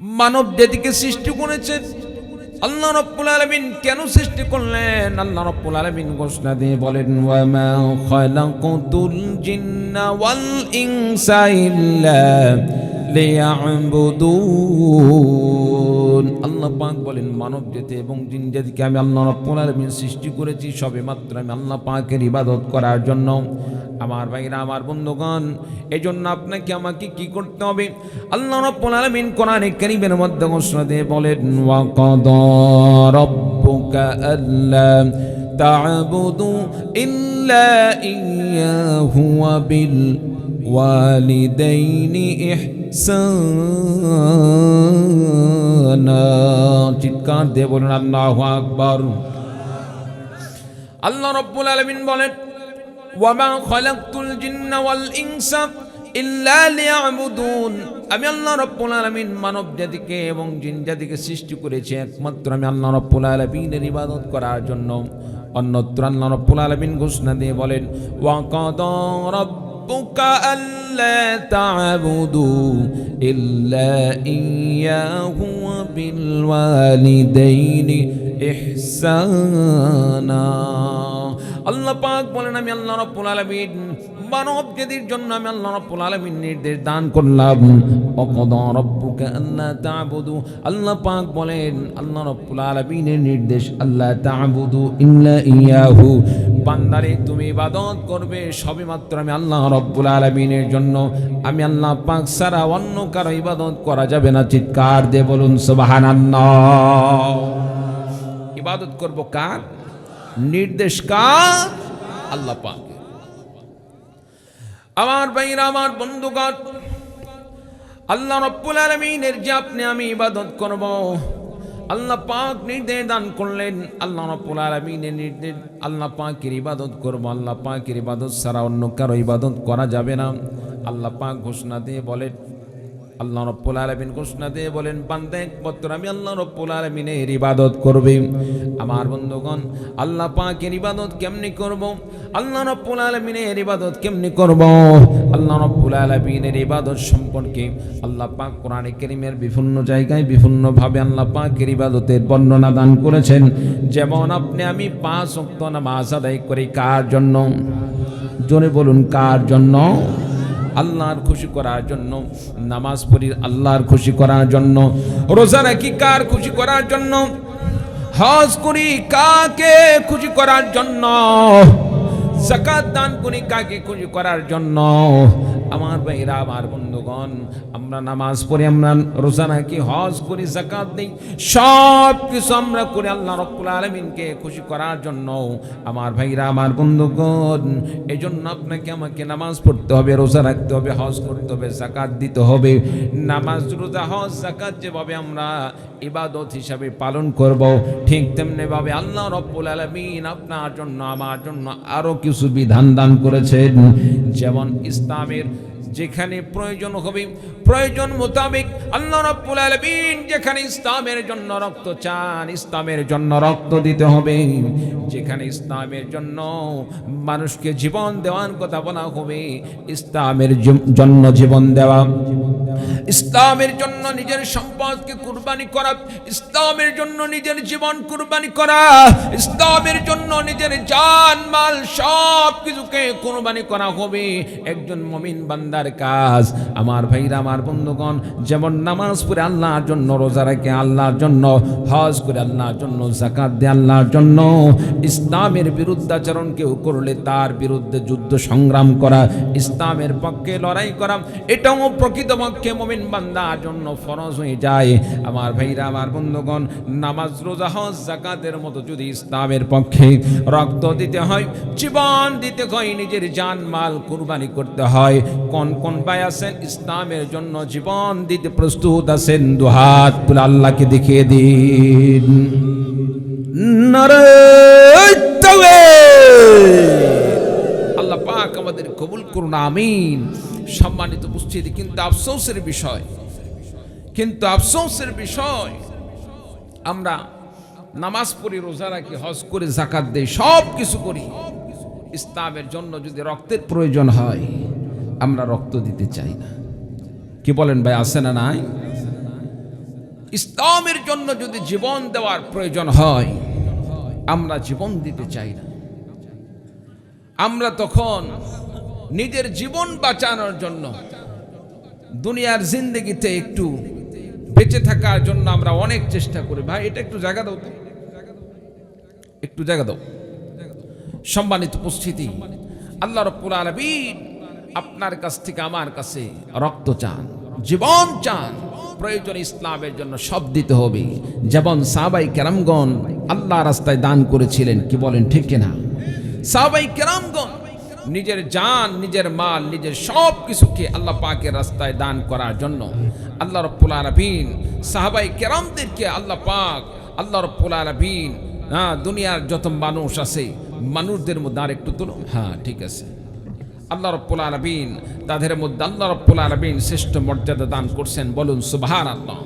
মানব জাতিকে সৃষ্টি করেছেন আল্লাহ রাব্বুল আলামিন। কেন সৃষ্টি করলেন? আল্লাহ রাব্বুল আলামিন ঘোষণা দিয়ে বলেন, ওয়া মা খালাকাতুল জিন্না ওয়াল ইনসা ইল্লা লিয়াবুদুন। আল্লাহ পাক বলেন, মানব জাতি এবং জিন জাতিকে আমি আল্লাহ রাব্বুল আলামিন সৃষ্টি করেছি সবে মাত্র আমি আল্লাহ পাকের ইবাদত করার জন্য। আমার ভাইরা, আমার বন্ধুগণ, এজন্য আপনাকে আমাকে কি করতে হবে? আল্লাহ রাব্বুল আলামিন কোরআনে কারীমের মধ্যে ঘোষণা দিয়ে বলেন, ওয়া কাদা রাব্বুকা আল্লা তা'বুদু ইল্লা ইয়্যাহু ওয়া বিল ওয়ালিদাইনি ইহসানা। চিৎকার দিয়ে বলুন আল্লাহু আকবার। আল্লাহ রাব্বুল আলামিন বলেন, ওয়ামা খালাকতুল জিন্না ওয়াল ইনসা ইল্লা লিয়াবুদুন। আমি আল্লাহ রাব্বুল আলামিন মানব জাতিকে এবং জিন জাতিকে সৃষ্টি করেছি একমাত্র আমি আল্লাহ রাব্বুল আলামিনের ইবাদত করার জন্য। অন্যত্র আল্লাহ রাব্বুল আলামিন ঘোষণা দিয়ে বলেন, ওয়া কাদা রাব্বুকা আল্লা তা'বুদু ইল্লা ইয়্যাহু ওয়া বিল ওয়ালিদাইনি ইহসানা। আল্লাহ পাক বলেন, আমি আল্লাহ রাব্বুল আলামিন মানব জাতির জন্য আমি আল্লাহ রাব্বুল আলামিন নির্দেশ দান করলাম, ওয়াকাদা রাব্বুকা আল্লা তা'বুদু। আল্লাহ পাক বলেন, আল্লাহ রাব্বুল আলামিনের নির্দেশ, আল্লা তা'বুদু ইল্লা ইয়্যাহু, বান্দারে তুমি ইবাদত করবে সবেমাত্র আমি আল্লাহ রাব্বুল আলামিনের জন্য। আমি আল্লাহ পাক ছাড়া অন্য কারো ইবাদত করা যাবে না। চিৎকার দিয়ে বলুন সুবহানাল্লাহ। ইবাদত করব কার? নির্দেশ কার? আল্লাহ পাক। আমার ভাইরা, আমার বন্ধুগণ, আল্লাহ রাব্বুল আলামিনের যে আপনি আমি ইবাদত করব, আল্লাহ পাক নির্দেশ দান করলেন। আল্লাহ রাব্বুল আলামিনের নির্দেশ, আল্লাহ পাকের ইবাদত করব। আল্লাহ পাকের ইবাদত ছাড়া অন্য কারো ইবাদত করা যাবে না। আল্লাহ পাক ঘোষণা দিয়ে বলেন, আল্লাহ রাব্বুল আলামিন ঘোষণা দিয়ে বলেন, বান্দা একমাত্র আমি আল্লাহ রাব্বুল আলামিনের ইবাদত করবে। আমার বন্ধুগণ, আল্লাহ পাকের ইবাদত কেমনে করব? আল্লাহ রাব্বুল আলামিনের ইবাদত কেমনে করব? আল্লাহ রাব্বুল আলামিনের ইবাদত সম্পর্কে আল্লাহ পাক কোরআনে কারীমের বিভিন্ন জায়গায় বিভিন্ন ভাবে আল্লাহ পাকের ইবাদতের বর্ণনা দান করেছেন। যেমন আপনি আমি 5 ওয়াক্ত নামাজ আদায় করি কার জন্য? জোরে বলুন, কার জন্য? আল্লাহর খুশি করার জন্য। নামাজ পড়ি আল্লাহর খুশি করার জন্য। রোজা রাখি কার খুশি করার জন্য? হজ করি কাকে খুশি করার জন্য? যাকাত দান করি কাকে খুশি করার জন্য? আমার ভাইরা, আমার বন্ধুগণ, আমরা নামাজ পড়ি, আমরা রোজা রাখি, হজ করি, যাকাত দিই, সব কিছু আমরা করি আল্লাহ রাব্বুল আলামিনকে খুশি করার জন্য। আমার ভাইরা, আমার বন্ধুগণ, এজন্য আপনাকে আমাকে নামাজ পড়তে হবে, রোজা রাখতে হবে, হজ করতে হবে, যাকাত দিতে হবে। নামাজ, রোজা, হজ, যাকাত যেভাবে আমরা ইবাদত হিসাবে পালন করব, ঠিক তেমনি ভাবে আল্লাহ রাব্বুল আলামিন আপনার জন্য আমার জন্য আরো কিছু বিধান দান করেছেন। যেমন ইসলামের যেখানে প্রয়োজন হবে, প্রয়োজন মোতাবেক আল্লাহ রাব্বুল আলামিন যেখানে ইসলামের জন্য রক্ত চান, ইসলামের জন্য রক্ত দিতে হবে। যেখানে ইসলামের জন্য মানুষকে জীবন দেওয়ার কথা বলা হবে, ইসলামের জন্য জীবন দেওয়া, ইসলামের জন্য নিজের সম্পদকে কুরবানি করা, ইসলামের জন্য নিজের জীবন কুরবানি করা, ইসলামের জন্য নিজের জান মাল সব কিছুকে কুরবানি করা হবে একজন মুমিন বান্দার কাজ। আমার ভাইরা, আমার বন্ধুগণ, যেমন নামাজ পড়ে আল্লাহর জন্য, রোজা রাখে আল্লাহর জন্য, হজ করে আল্লাহর জন্য, যাকাত দেয় আল্লাহর জন্য, ইসলামের বিরুদ্ধাচরণ কেউ করলে তার বিরুদ্ধে যুদ্ধ সংগ্রাম করা, ইসলামের পক্ষে লড়াই করা, এটাও প্রকৃতপক্ষে মুমিন বান্দার জন্য ফরজ হয়ে যায়। আমার ভাইরা, আমার বন্ধুগণ, নামাজ, রোজা, হজ, যাকাতের মতো যদি ইসলামের পক্ষে রক্ত দিতে হয়, জীবন দিতে হয়, নিজের জান মাল কুরবানি করতে হয়, কোন কোন ভাই আছেন ইসলামের জন্য জীবন দিতে প্রস্তুত আছেন? দুহাত তুলে আল্লাহকে দেখিয়ে দিন। নারায়ে তাকবীর। আল্লাহ পাক আমাদের কবুল করুন, আমিন। সম্মানিত উপস্থিতি, কিন্তু আফসোসের বিষয়, আমরা নামাজ পড়ি, রোজা রাখি, হজ করে, যাকাত দেই, সব কিছু করি, ইসলামের জন্য যদি রক্তের প্রয়োজন হয় আমরা রক্ত দিতে চাই না। কি বলেন ভাই, আছে না নাই? ইসলামের জন্য যদি জীবন দেওয়ার প্রয়োজন হয়, আমরা জীবন দিতে চাই না। আমরা তখন নিজের জীবন বাঁচানোর জন্য, দুনিয়ার জিন্দেগিতে একটু বেঁচে থাকার জন্য আমরা অনেক চেষ্টা করি। ভাই এটা একটু জায়গা দাও, একটু জায়গা দাও। সম্মানিত উপস্থিতি, আল্লাহ রাব্বুল আলামিন আপনার কাছ থেকে আমার কাছে রক্ত চান, জীবন চান। প্রয়োজন ইসলামের জন্য সব দিতে হবে, যেমন সাহাবায়ে কেরামগণ আল্লাহ রাস্তায় দান করেছিলেন। কি বলেন ঠিক কিনা? সাহাবায়ে কেরামগণ নিজের জান, নিজের মাল, নিজের সব কিছুকে আল্লাহ পাকের রাস্তায় দান করার জন্য আল্লাহ রাব্বুল আলামিন সাহাবায়ে কেরামদেরকে আল্লাহ রাব্বুল আলামিন দুনিয়ার যত মানুষ আছে মানুষদের মধ্যে আর একটু তুলো, হ্যাঁ ঠিক আছে, আল্লাহ রাব্বুল আলামিন তাদের মধ্যে আল্লাহ রাব্বুল আলামিন শ্রেষ্ঠ মর্যাদা দান করছেন। বলুন সুবহানাল্লাহ।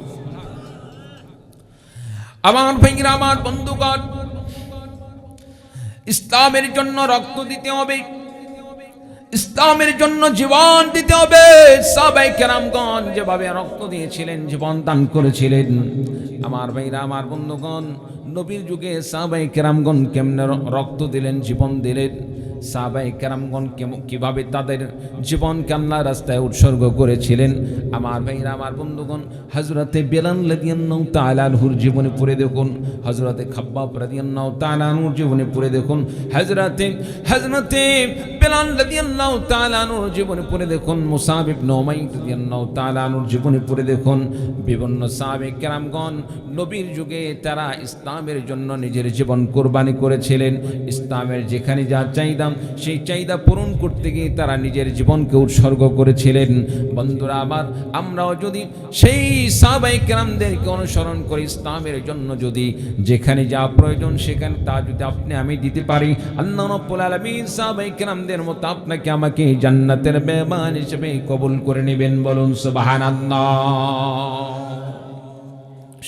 আমার ভাইরা, আমার বন্ধুগণ, ইসলামের জন্য রক্ত দিতে হবে, ইসলামের জন্য জীবন দিতে হবে। সাহাবায়ে কেরামগণ যেভাবে রক্ত দিয়েছিলেন, জীবন দান করেছিলেন, আমার ভাইরা, আমার বন্ধুগণ, নবীর যুগে সাহাবায়ে কেরামগণ কেমনে রক্ত দিলেন, জীবন দিলেন। সাহাবায়ে কেরামগণ কিভাবে তাদের জীবনকে আল্লাহর রাস্তায় উৎসর্গ করেছিলেন। আমার ভাইরা, আমার বন্ধুগণ, হযরতে বেলাল রাদিয়াল্লাহু তাআলা আনহুর জীবনে পড়ে দেখুন, হযরতে খাব্বাব রাদিয়াল্লাহু তাআলা আনহুর জীবনে পড়ে দেখুন, হযরতে বেলাল রাদিয়াল্লাহু তাআলা আনহুর জীবনে পড়ে দেখুন, মুসাব ইবনে উমাইর রাদিয়াল্লাহু তাআলা আনহুর জীবনে পড়ে দেখুন। বিভিন্ন সাহাবায়ে কেরামগণ নবীর যুগে তারা ইসলামের জন্য নিজের জীবন কোরবানি করেছিলেন। ইসলামের যেখানে যা চাহিদা, সেই চাহিদা পূরণ করতে গিয়ে তারা নিজের জীবনকে উৎসর্গ করেছিলেন। বন্ধুরা আমার, আমরাও যদি সেই সাহাবায়ে কেরামদেরকে অনুসরণ করে ইসলামের জন্য যদি যেখানে যা প্রয়োজন সেখানে তা যদি আপনি আমি দিতে পারি, আল্লাহ রাব্বুল আলামিন সাহাবায়ে কেরামদের মতো আপনাকে আমাকে জান্নাতের মেহমান হিসেবে কবুল করে নেবেন। বলুন সুবহানাল্লাহ।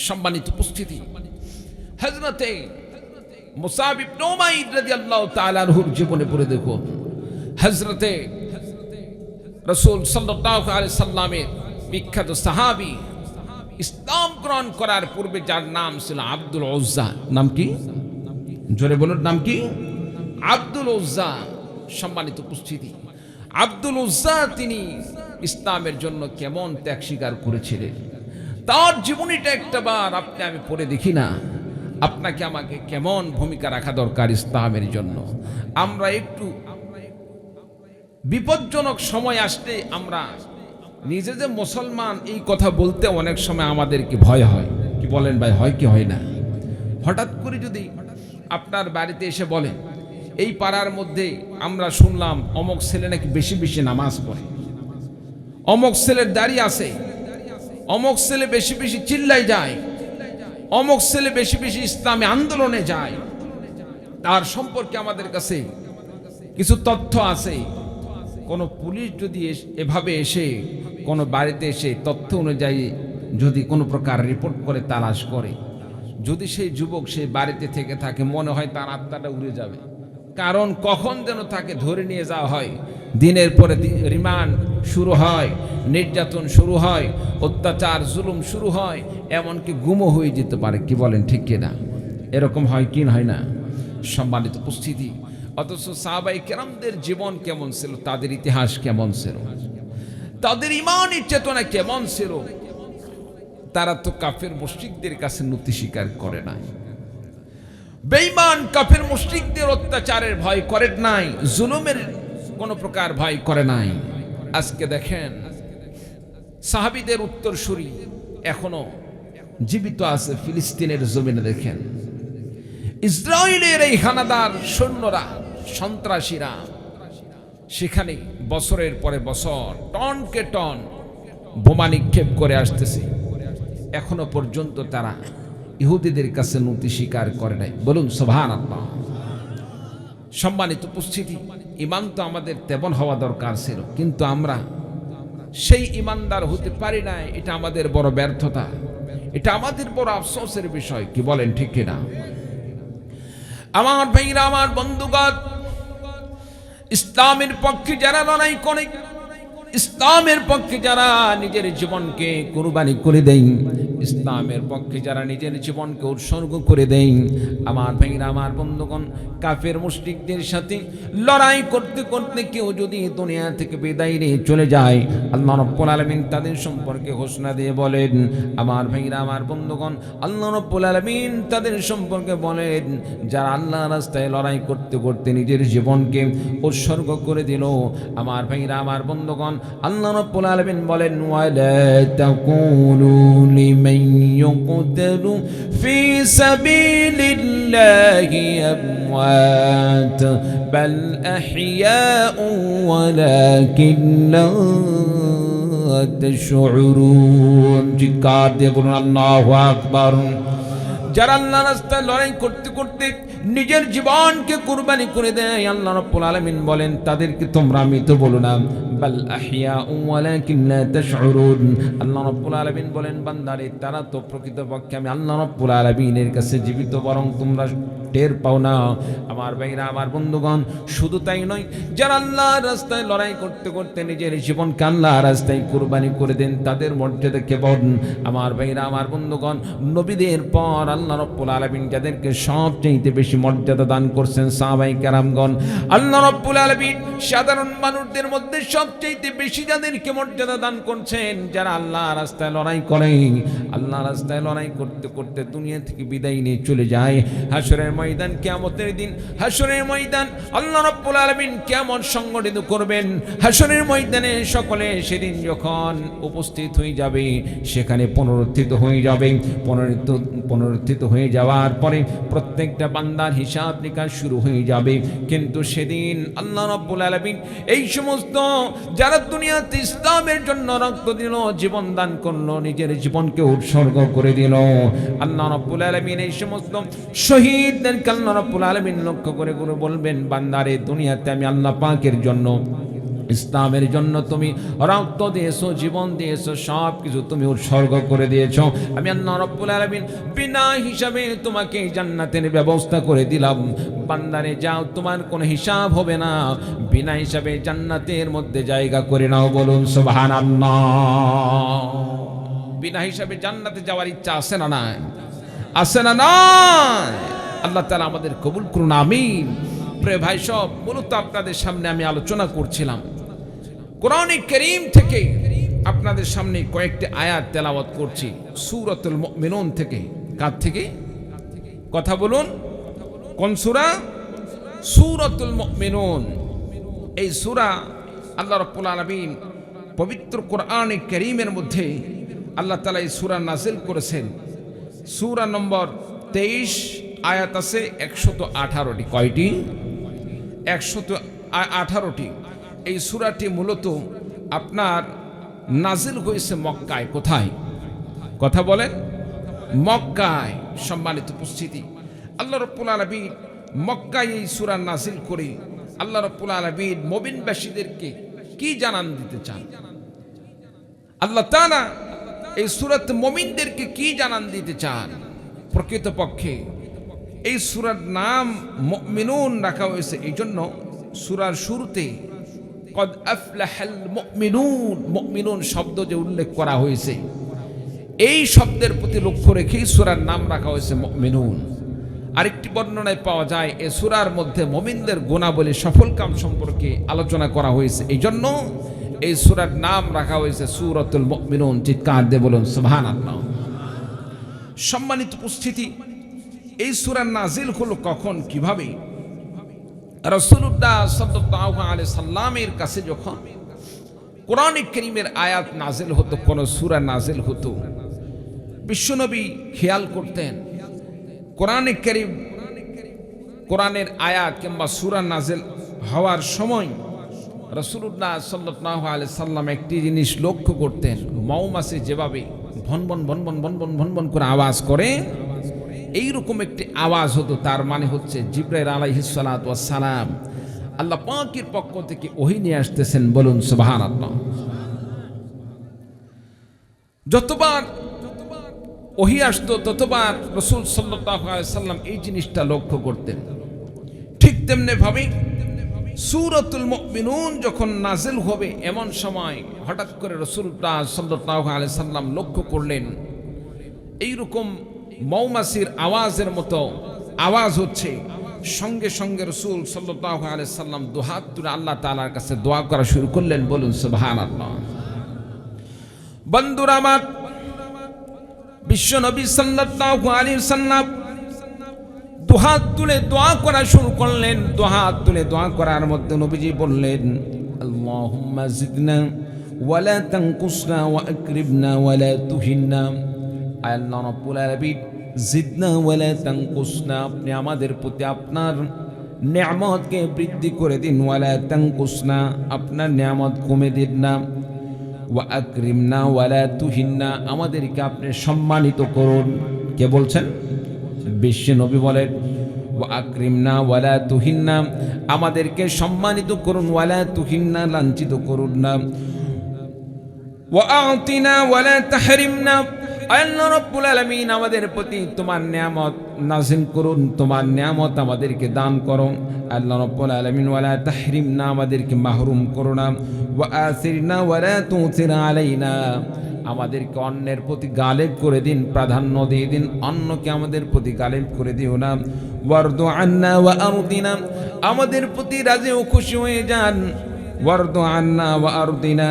সম্মানিত উপস্থিতি, হযরতে মুসাব ইবনে উমাইর রাদিয়াল্লাহু তাআলা আনহুর জীবনে পড়ে দেখুন, হযরতে রাসূল সাল্লাল্লাহু আলাইহি সাল্লামের বিখ্যাত সাহাবী, ইসলাম গ্রহণ করার পূর্বে যার নাম ছিল আব্দুল উজ্জা। নাম কি? জোরে বলুন, নাম কি? আব্দুল উজ্জা। সম্মানিত উপস্থিতি, আব্দুল উজ্জা তিনি ইসলামের জন্য কেমন ত্যাগ স্বীকার করেছিলেন, তার জীবনীটা একটাবার আপনি আমি পড়ে দেখি না, আপনাকে আমাকে কেমন ভূমিকা রাখা দরকার ইসলামের জন্য। আমরা একটু বিপজ্জনক সময় আসলে আমরা নিজে যে মুসলমান এই কথা বলতে অনেক সময় আমাদেরকে ভয় হয়। কি বলেন ভাই, হয় কি হয় না? হঠাৎ করে যদি আপনার বাড়িতে এসে বলেন, এই পাড়ার মধ্যে আমরা শুনলাম অমুক ছেলে নাকি বেশি বেশি নামাজ পড়ে, অমুক ছেলের দাড়ি আছে, অমুক ছেলে বেশি বেশি চিল্লাই যায়, অমুক ছেলে বেশি বেশি ইসলামী আন্দোলনে যায়, তার সম্পর্কে আমাদের কাছে কিছু তথ্য আছে। কোন পুলিশ যদি এভাবে এসে কোন বাড়িতে এসে তথ্য অনুযায়ী যদি কোনো প্রকার রিপোর্ট করে, তালাশ করে, যদি সেই যুবক সেই বাড়িতে থেকে থাকে, মনে হয় তার আত্মাটা উড়ে যাবে। কারণ কখন যেন তাকে ধরে নিয়ে যাওয়া হয়, দিনের পরে রিমান্ড শুরু হয়, নির্যাতন শুরু হয়, অত্যাচার জুলুম শুরু হয়, এমনকি গুমও হয়ে যেতে পারে। কি বলেন ঠিক কিনা? এরকম হয় কি হয় না? সম্মানিত উপস্থিতি, অথচ সাহাবায়ে কেরামদের জীবন কেমন ছিল, তাদের ইতিহাস কেমন ছিল, তাদের ঈমানের চেতনা কেমন ছিল, তারা তো কাফের মুশরিকদের কাছে নতি স্বীকার করে নাই, বেঈমান কাফের মুশরিকদের অত্যাচারের ভয় করে নাই, জুলুমের কোন প্রকার ভয় করে নাই। আজকে দেখেন সাহাবীদের উত্তরসূরি এখনো জীবিত আছে ফিলিস্তিনের জমিনে। দেখেন ইসরায়েলের এই হানাদার সৈন্যরা, সন্ত্রাসীরা সেখানে বছরের পরে বছর টনকে টন বোমা নিক্ষেপ করে আসতেছে, এখনো পর্যন্ত তারা ইহুদিদের কাছে নতি স্বীকার করে নাই। বলুন সুবহানাল্লাহ। সম্মানিত উপস্থিতি, ঈমান তো আমাদের তেমন হওয়া দরকার ছিল, কিন্তু আমরা সেই ঈমানদার হতে পারি না। এটা আমাদের বড় ব্যর্থতা, এটা আমাদের বড় আফসোসের বিষয়। কি বলেন ঠিক কিনা? আমার ভাইরা, আমার বন্ধুগণ, ইসলামের পক্ষে যারা লড়াই করে, ইসলামের পক্ষে যারা নিজের জীবনকে কুরবানি করে দেয়, ইসলামের পক্ষে যারা নিজের জীবনকে উৎসর্গ করে দেয়, আমার ভাইরা আমার বন্ধুগণ, কাফের মুশরিকদের সাথে লড়াই করতে করতে কেউ যদি দুনিয়া থেকে বিদায় নিয়ে চলে যায়, আল্লাহ রাব্বুল আলামিন তাদের সম্পর্কে ঘোষণা দিয়ে বলেন, আমার ভাইরা আমার বন্ধুগণ, আল্লাহ রাব্বুল আলামিন তাদের সম্পর্কে বলেন, যারা আল্লাহর রাস্তায় লড়াই করতে করতে নিজের জীবনকে উৎসর্গ করে দিল, আমার ভাইরা আমার বন্ধুগণ, আল্লাহ রাব্বুল আলামিন বলেন, ওয়ালা তাকুলু লিমান ইউকতালু ফি সাবিলিল্লাহি আমওয়াত বাল আহইয়াউ ওয়ালাকিন লা তাশউরুন। জিকার দিয়ে বলুন আল্লাহু আকবার। যারা আল্লাহর রাস্তায় লড়াই করতে করতে নিজের জীবনকে কুরবানি করে দেয়, আল্লাহ রাব্বুল আলামিন বলেন তাদেরকে তোমরা মৃত বলো না, বাল আহইয়াউ ওয়ালাকিন লা তাশউরুন। আল্লাহ রাব্বুল আলামিন বলেন, বান্দারে তারা তো প্রকৃতপক্ষে আমি আল্লাহ রাব্বুল আলামিনের কাছে জীবিত, বরং তোমরা টের পাও না। আমার ভাইরা আমার বন্ধুগণ, শুধু তাই নয়, যারা আল্লাহর রাস্তায় লড়াই করতে করতে নিজের জীবনকে আল্লাহর রাস্তায় কুরবানি করে দেন, তাদের মর্যাদা কেমন। আমার ভাইরা আমার বন্ধুগণ, নবীদের পর আল্লাহ রাব্বুল আলামিন যাদেরকে সবচেয়ে বেশি মর্যাদা দান করছেন সাহাবায়ে কেরামগণ, আল্লাহ রাব্বুল আলামিন সাধারণ মানুষদের মধ্যে সবচেয়ে বেশি যাদেরকে মর্যাদা দান করছেন, যারা আল্লাহর রাস্তায় লড়াই করে, আল্লাহর রাস্তায় লড়াই করতে করতে দুনিয়া থেকে বিদায় নিয়ে চলে যায়। হাসরের ময়দান, কিয়ামতের দিন হাসরের ময়দান আল্লাহ রাব্বুল আলামিন কিয়ামত সংগঠিত করবেন। হাসরের ময়দানে সকলে সেদিন যখন উপস্থিত হয়ে যাবে, সেখানে পুনরুত্থিত হয়ে যাবে। পুনরুত্থিত হয়ে যাওয়ার পরে প্রত্যেকটা বান্দার হিসাব নিকাশ শুরু হয়ে যাবে। কিন্তু সেদিন আল্লাহ রাব্বুল আলামিন এই সমস্ত যারা দুনিয়াতে ইসলামের জন্য রক্ত দিল, জীবন দান করলো, নিজের জীবনকে উৎসর্গ করে দিল, আল্লাহ রাব্বুল আলামিন এই সমস্ত শহীদদেরকে আল্লাহ রাব্বুল আলামিন লক্ষ্য করে করে বলবেন, বান্দারে দুনিয়াতে আমি আল্লাহ পাকের জন্য, ইসলামের জন্য তুমি রক্ত দিয়েছো, জীবন দিয়েছো, সব কিছু তুমি উৎসর্গ করে দিয়েছো। আমি আল্লাহ রাব্বুল আলামিন বিনা হিসাবে তোমাকে জান্নাতের ব্যবস্থা করে দিলাম। বান্দারে যাও, তোমার কোনো হিসাব হবে না, বিনা হিসাবে জান্নাতের মধ্যে জায়গা করে নাও। বলুন সুবহানাল্লাহ। বিনা হিসাবে জান্নাতে যাওয়ার ইচ্ছা আছে না নাই? আছে না নাই? আল্লাহ তাআলা আমাদের কবুল করুন, আমিন। প্রিয় ভাই সব, মূলত আপনাদের সামনে আমি আলোচনা করছিলাম কোরআনে কারীম থেকে, আপনাদের সামনে কয়েকটি আয়াত তেলাওয়াত করছি সূরাতুল মুমিনুন থেকে। কার থেকে? কথা বলুন, কোন সূরা? সূরাতুল মুমিনুন। এই সূরা আল্লাহ রাব্বুল আলামিন পবিত্র কোরআনে কারীমের মধ্যে আল্লাহ তাআলা এই সূরা নাযিল করেছেন। সূরা নম্বর 23, আয়াত আছে 118টি। কয়টি? 118টি। এই সূরাটি মূলত আপনার নাজিল হয়েছে মক্কায়। কোথায়? কথা বলেন। মক্কায়। সম্মানিত উপস্থিতি, আল্লাহ রাব্বুল আলামিন মক্কায় এই সূরা নাজিল করে আল্লাহ রাব্বুল আলামিন মুমিনবাসীদেরকে কি জানান দিতে চান? আল্লাহ তাআলা এই সূরাতে মুমিনদেরকে কি জানান দিতে চান? প্রকৃতপক্ষে এই সূরার নাম মুমিনুন রাখা হয়েছে এই জন্য, সূরার শুরুতে কদ আফলাহাল মুমিনুন, মুমিনুন শব্দ যে উল্লেখ করা হয়েছে, এই শব্দের প্রতি লক্ষ্য রেখেই সূরার নাম রাখা হয়েছে মুমিনুন। আরেকটি বর্ণনায় পাওয়া যায় এই সূরার মধ্যে মুমিনদের গুণাবলী, সফল কাম সম্পর্কে আলোচনা করা হয়েছে, এই জন্য এই সূরার নাম রাখা হয়েছে সূরাতুল মুমিনুন। চিৎকার দিয়ে বলুন সুবহানাল্লাহ। সম্মানিত উপস্থিতি, এই সূরা নাজিল হলো কখন, কিভাবে? রাসূলুল্লাহ সাল্লাল্লাহু আলাইহি সাল্লামের কাছে যখন কোরআনে কারীমের আয়াত নাজিল হতো, কোন সূরা নাজিল হতো, বিশ্বনবী খেয়াল করতেন কোরআনে কারীম, কোরআনের আয়াত কিংবা সূরা নাজিল হওয়ার সময় রাসূলুল্লাহ সাল্লাল্লাহু আলাইহি সাল্লাম একটি জিনিস লক্ষ্য করতেন, মৌমাছি যেভাবে ভনভন ভনভন ভনভন ভনভন করে আওয়াজ করে, এইরকম একটি আওয়াজ হতো। তার মানে হচ্ছে জিবরাইল আলাইহিস সালাতু ওয়াস সালাম আল্লাহ পাকের পক্ষ থেকে ওহী নিয়ে আসতেছেন। বলুন সুবহানাল্লাহ। যতবার ওহী আসতো ততবার রাসূল সাল্লাল্লাহু আলাইহি সাল্লাম এই জিনিসটা লক্ষ্য করতেন। ঠিক তেমনি ভাবে সূরাতুল মুমিনুন যখন নাজিল হবে, এমন সময় হঠাৎ করে রাসূলুল্লাহ সাল্লাল্লাহু আলাইহি সাল্লাম লক্ষ্য করলেন এইরকম মৌমাছির আওয়াজের মতো আওয়াজ হচ্ছে। সঙ্গে সঙ্গে রাসূল সাল্লাল্লাহু আলাইহি সাল্লাম দুহাত তুলে আল্লাহ তাআলার কাছে দোয়া করা শুরু করলেন। বলুন সুবহানাল্লাহ। বন্ধুরা আমার, বিশ্ব নবী সাল্লাল্লাহু আলাইহি সাল্লাম দুহাত তুলে দোয়া করা শুরু করলেন। দুহাত তুলে দোয়া করার মধ্যে নবীজি বললেন, আল্লাহুম্মা জিদনা ওয়ালা তানকুসনা ওয়া আকরিমনা ওয়ালা তুহিন্না। আল্লাহ রাব্বুল আলামিন, জিদনা ওয়ালা তানকুসনা, আপনি আমাদের প্রতি আপনার নিয়ামতকে বৃদ্ধি করে দিন। ওয়ালা তানকুসনা, আপনার নিয়ামত কমে দিন না। ওয়া আকরিমনা ওয়ালা তুহিন্না, আমাদেরকে আপনি সম্মানিত করুন। কে বলছেন? বিশ্ব নবী বলেন, ওয়া আকরিমনা ওয়ালা তুহিন্না, আমাদেরকে সম্মানিত করুন। ওয়ালা তুহিন্না, লাঞ্ছিত করুন না। ওয়া আতিনা ওয়ালা তাহরিমনা, আল্লাহ রাব্বুল আলামিন, আমাদের প্রতি তোমার নিয়ামত নাযিল করুন, তোমার নিয়ামত আমাদেরকে দান করো। আল্লাহ রাব্বুল আলামিন, ওয়ালা তাহরিমনা, আমাদেরকে মাহরুম করো না। ওয়া আসিরনা ওয়ালা তুসির আলাইনা, আমাদেরকে অন্যের প্রতি গালেব করে দিন, প্রাধান্য দিয়ে দিন, অন্যকে আমাদের প্রতি গালেব করে দিও না। ওয়ারদু আন্না ওয়া আরদিনা, আমাদের প্রতি রাজি ও খুশি হয়ে যান। ওয়ারদু আন্না ওয়া আরদিনা,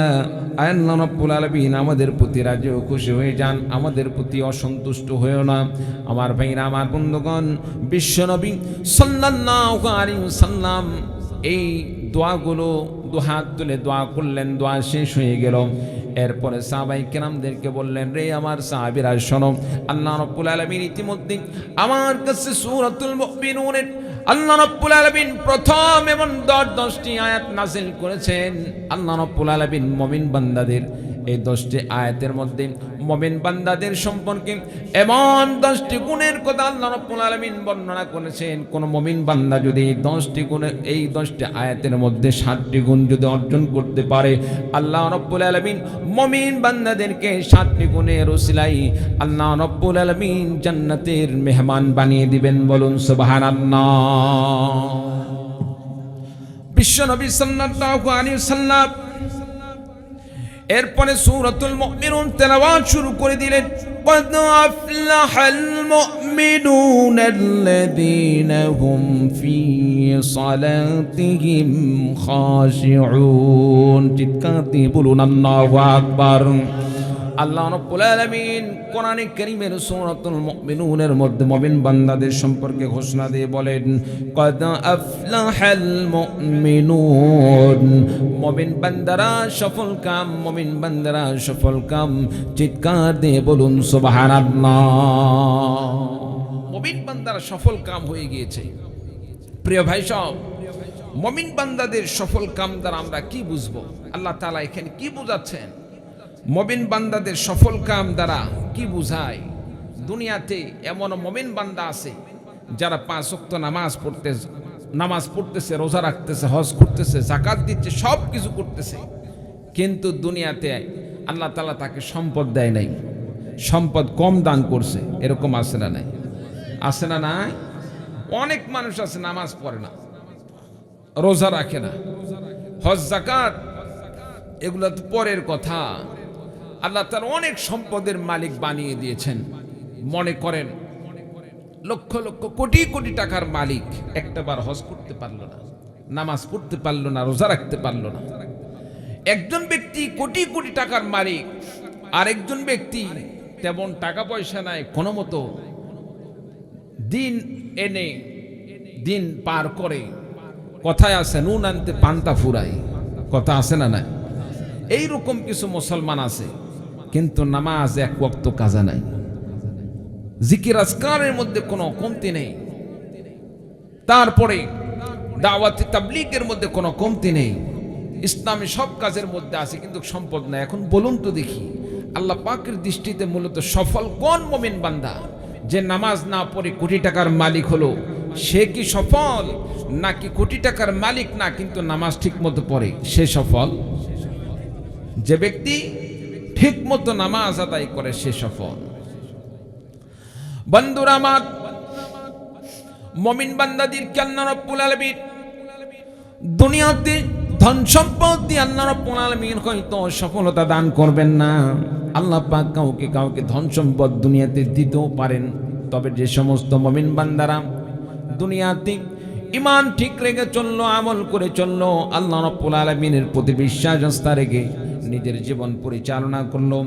আল্লাহ রাব্বুল আলামিন, আমাদের প্রতি রাজি ও খুশি হয়ে যান, আমাদের প্রতি অসন্তুষ্ট হয়েও না। আমার ভাইরা, আমার বন্ধুগণ, বিশ্বনবী সাল্লাল্লাহু আলাইহি ওয়াসাল্লাম এই দোয়াগুলো দুহাত তুলে দোয়া করলেন। দোয়া শেষ হয়ে গেল। এরপরে সাহাবায়ে কেরামদেরকে বললেন, রে আমার সাহাবীরা শোনো, আল্লাহ রাব্বুল আলামিন ইতিমধ্যে আমার কাছে সূরাতুল মুমিনুনের আল্লাহ রাব্বুল আলামিন প্রথম এবং 10টি আয়াত নাযিল করেছেন। আল্লাহ রাব্বুল আলামিন মুমিন বান্দাদের এই 10টি আয়াতের মধ্যে মুমিন বান্দাদের সম্পর্কে এমন 10টি গুণের কথা আল্লাহ রাব্বুল আলামিন বর্ণনা করেছেন। কোন মুমিন বান্দা যদি এই 10টি গুণের এই 10টি আয়াতের মধ্যে 7টি গুণ যদি অর্জন করতে পারে, আল্লাহ রাব্বুল আলামিন মুমিন বান্দাদেরকে 7টি গুণের ওসিলায় আল্লাহ রাব্বুল আলামিন জান্নাতের মেহমান বানিয়ে দিবেন। বলুন সুবহানাল্লাহ। বিশ্ব নবী সাল্লাল্লাহু আলাইহি ওয়াসাল্লাম এরপরে সূরাতুল মুমিনুন তেলাওয়াত শুরু করে দিলেন। قد أفلح المؤمنون الذين هم في صلاتهم خاشعون। চিৎকার দিয়ে বলুন আল্লাহু আকবার। আল্লাহ রাব্বুল আলামিন কোরআনে কারীমের সূরাতুল মুমিনুনের মধ্যে মুমিন বান্দাদের সম্পর্কে ঘোষণা দিয়ে বলেন, قد أفلح المؤمنون, মুমিন বান্দারা সফল কাম, মুমিন বান্দারা সফল কাম। চিৎকার দিয়ে বলুন সুবহানাল্লাহ। মুমিন বান্দারা সফল কাম হয়ে গিয়েছে। প্রিয় ভাই সব, মুমিন বান্দাদের সফল কাম দ্বারা আমরা কি বুঝবো? আল্লাহ তাআলা এখানে কি বোঝাচ্ছেন? মুমিন বান্দাদের সফল কাম দ্বারা কি বুঝায়? দুনিয়াতে এমন মুমিন বান্দা আছে যারা 5 ওয়াক্ত নামাজ পড়তেছে, রোজা রাখতেছে, হজ করতেছে, যাকাত দিচ্ছে, সব কিছু করতেছে, কিন্তু দুনিয়াতে আল্লাহ তাআলা তাকে সম্পদ দেয় নাই, সম্পদ কম দান করছে। এরকম আছে না নাই? আছে না নাই? অনেক মানুষ আছে নামাজ পড়ে না, রোজা রাখে না, হজ যাকাত এগুলো তো পরের কথা। আল্লাহ তাআলা অনেক সম্পদের মালিক বানিয়ে দিয়েছেন। মনে করেন লক্ষ লক্ষ কোটি কোটি টাকার মালিক একটাবার হজ করতে পারলো না, নামাজ পড়তে পারলো না, রোজা রাখতে পারলো না। একজন ব্যক্তি কোটি কোটি টাকার মালিক, আর একজন ব্যক্তি তেমন টাকা পয়সা নাই, কোনো মতো দিন এনে দিন পার করে। কথায় আছে নুন আনতে পান্তা ফুরাই, কথা আছে না নাই? এইরকম কিছু মুসলমান আছে, কিন্তু নামাজ এক ওয়াক্ত কাজা নাই, জিকির আজকারের মধ্যে কোনো কমতি নেই, তারপরে দাওয়াতে তাবলীগের মধ্যে কোনো কমতি নেই, ইসলামী সব কাজের মধ্যে আছে, কিন্তু সম্পদ নাই। এখন বলুন তো দেখি, আল্লাহ পাকের দৃষ্টিতে মূলত সফল কোন মুমিন বান্দা? যে নামাজ না পড়ে কোটি টাকার মালিক হলো, সে কি সফল? নাকি কোটি টাকার মালিক না কিন্তু নামাজ ঠিক মতো পড়ে, সে সফল? যে ব্যক্তি ঠিক মতো নামাজ আদায় করে সে সফল। বন্ধুরা আমার, মুমিন বান্দাদেরকে আল্লাহ রাব্বুল আলামিন দুনিয়াতে ধন সম্পদ দিয়ে আল্লাহ রাব্বুল আলামিন হয়তো সফলতা দান করবেন না। আল্লাহ পাক কাউকে কাউকে ধন সম্পদ দুনিয়াতে দিতেও পারেন, তবে যে সমস্ত মুমিন বান্দারা দুনিয়াতে ঈমান ঠিক রেখে চললো, আমল করে চললো, আল্লাহ রাব্বুল আলামিনের প্রতি বিশ্বাস আস্থা রেখে নিজের জীবন পরিচালনা করলো,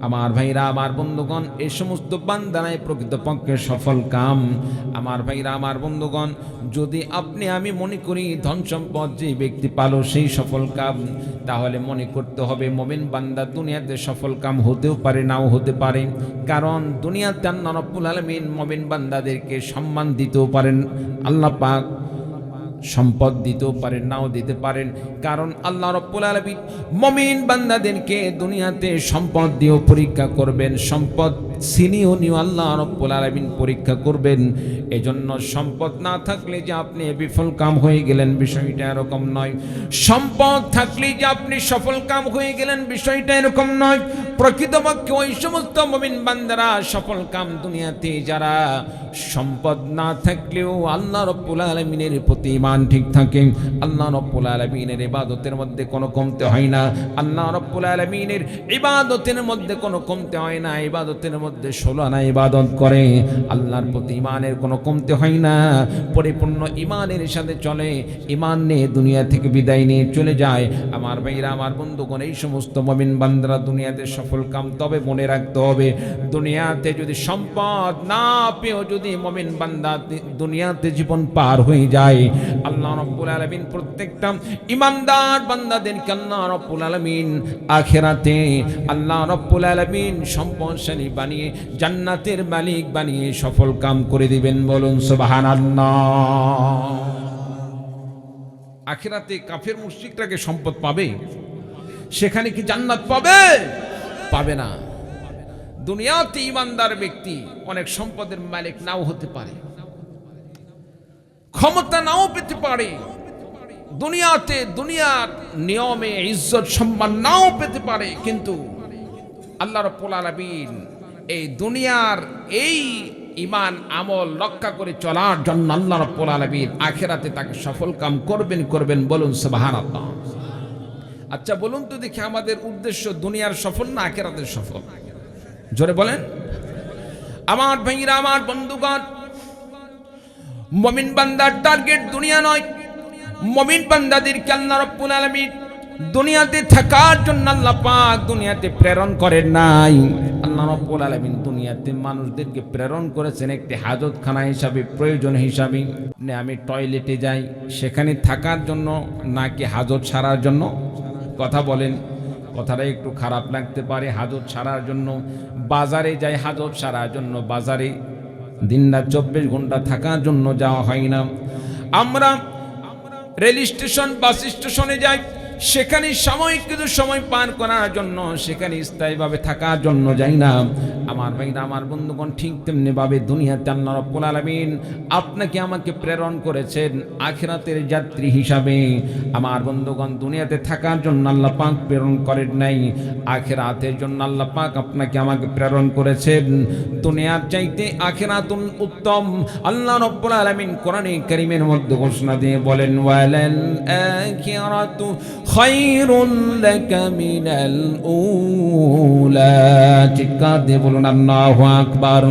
আমার ভাইরা আমার বন্ধুগণ, এই সমস্ত বান্দারাই প্রকৃতপক্ষে সফল কাম। আমার ভাইরা আমার বন্ধুগণ, যদি আপনি আমি মনে করি ধন সম্পদ যে ব্যক্তি পালো সেই সফল কাম, তাহলে মনে করতে হবে মুমিন বান্দা দুনিয়াতে সফল কাম হতেও পারে, নাও হতে পারে। কারণ দুনিয়াতে আল্লাহ রাব্বুল আলামিন মুমিন বান্দাদেরকে সম্মান দিতেও পারেন, আল্লাহ পাক সম্পদ দিতেও পারেন, নাও দিতে পারেন। কারণ আল্লাহ রাব্বুল আলামিন মুমিন বান্দাদেরকে দুনিয়াতে সম্পদ দিয়েও পরীক্ষা করবেন, সম্পদ ছিনিয়েও নিয়ে আল্লাহ রাব্বুল আলামিন পরীক্ষা করবেন। এজন্য সম্পদ না থাকলে যে আপনি বিফল কাম হয়ে গেলেন, বিষয়টা এরকম নয়। সম্পদ থাকলে যে আপনি সফল কাম হয়ে গেলেন, বিষয়টা এরকম নয়। প্রকৃতপক্ষে ওই সমস্ত মুমিন বান্দারা সফল কাম দুনিয়াতে যারা সম্পদ না থাকলেও আল্লাহ রাব্বুল আলামিনের প্রতি ঈমান ঠিক থাকে, আল্লাহ রাব্বুল আলামিনের ইবাদতের মধ্যে কোনো কমতে হয় না, আল্লাহ রাব্বুল আলামিনের ইবাদতের মধ্যে কোনো কমতে হয় না, ইবাদতের মধ্যে 16 আনা ইবাদত করে, আল্লাহর প্রতি ঈমানের কোনো কমতে হয় না, পরিপূর্ণ ঈমানের সাথে চলে, ঈমান নিয়ে দুনিয়া থেকে বিদায় নিয়ে চলে যায়। আমার ভাইরা আমার বন্ধুগণ, এই সমস্ত মুমিন বান্দারা দুনিয়াতে সফল কাম। তবে মনে রাখতে হবে, দুনিয়াতে যদি সম্পদ না পেয়েও যদি মুমিন বান্দা দুনিয়াতে জীবন পার হয়ে যায়, আল্লাহ রাব্বুল আলামিন প্রত্যেকটা ঈমানদার বান্দাদেরকে আল্লাহ রাব্বুল আলামিন আখিরাতে আল্লাহ রাব্বুল আলামিন সম্পদশালী বানিয়ে জান্নাতের মালিক বানিয়ে সফল কাম করে দিবেন। বলুন সুবহানাল্লাহ। আখিরাতে কাফের মুশরিকটাকে সম্পদ পাবে, সেখানে কি জান্নাত পাবে? পাবে না। দুনিয়াতে ঈমানদার ব্যক্তি অনেক সম্পদের মালিক নাও হতে পারে, ক্ষমতা নাও পেতে পারে, দুনিয়াতে দুনিয়ার নিয়মে ইজ্জত সম্মান নাও পেতে পারে, কিন্তু আল্লাহ রাব্বুল আলামিন এই দুনিয়ার এই ঈমান আমল রক্ষা করে চলার জন্য আল্লাহ রাব্বুল আলামিন আখিরাতে তাকে সফল কাম করবেন। বলুন সুবহানাল্লাহ। আচ্ছা বলুন তো দেখি, আমাদের উদ্দেশ্য দুনিয়ার সফল না আখিরাতের সফল? জোরে বলেন। আমার ভাইরা আমার বন্ধুগণ, মুমিন বান্দার টার্গেট দুনিয়া নয়। মুমিন বান্দাদেরকে আল্লাহ রাব্বুল আলামিন দুনিয়াতে থাকার জন্য আল্লাহ পাক দুনিয়াতে প্রেরণ করেন নাই। আল্লাহ রাব্বুল আলামিন দুনিয়াতে মানুষদেরকে প্রেরণ করেছেন একটি হাজতখানা হিসাবে, প্রয়োজন হিসাবে। আমি টয়লেটে যাই সেখানে থাকার জন্য নাকি হাজত সারার জন্য? কথা বলেন, কথাটা একটু খারাপ লাগতে পারে। হাজত সারার জন্য। বাজারে যাই হাজত সারার জন্য, বাজারে দিনরাত 24 ঘন্টা থাকার জন্য যাওয়া হয় না। আমরা রেল স্টেশন, বাস স্টেশনে যাই, সেখানে সাময়িক কিছু সময় পার করার জন্য, সেখানে স্থায়ীভাবে থাকার জন্য যাই না। আমার ভাইরা আমার বন্ধুগণ, ঠিক তেমনি ভাবে দুনিয়াতে আল্লাহ রাব্বুল আলামিন আপনাকে আমাকে প্রেরণ করেছেন আখিরাতের যাত্রী হিসাবে। আমার বন্ধুগণ, দুনিয়াতে থাকার জন্য আল্লাহ পাক প্রেরণ করেন নাই, আখিরাতের জন্য আল্লাহ পাক আপনাকে আমাকে প্রেরণ করেছেন। দুনিয়ার চাইতে আখিরাত উত্তম। আল্লাহ রাব্বুল আলামিন কোরআনে কারীমের মধ্যে ঘোষণা দিয়ে বলেন, ওয়ালাল আখিরাতু খায়রুন লাকা মিনাল উলা। চিৎকার দিয়ে বলুন আল্লাহু আকবার।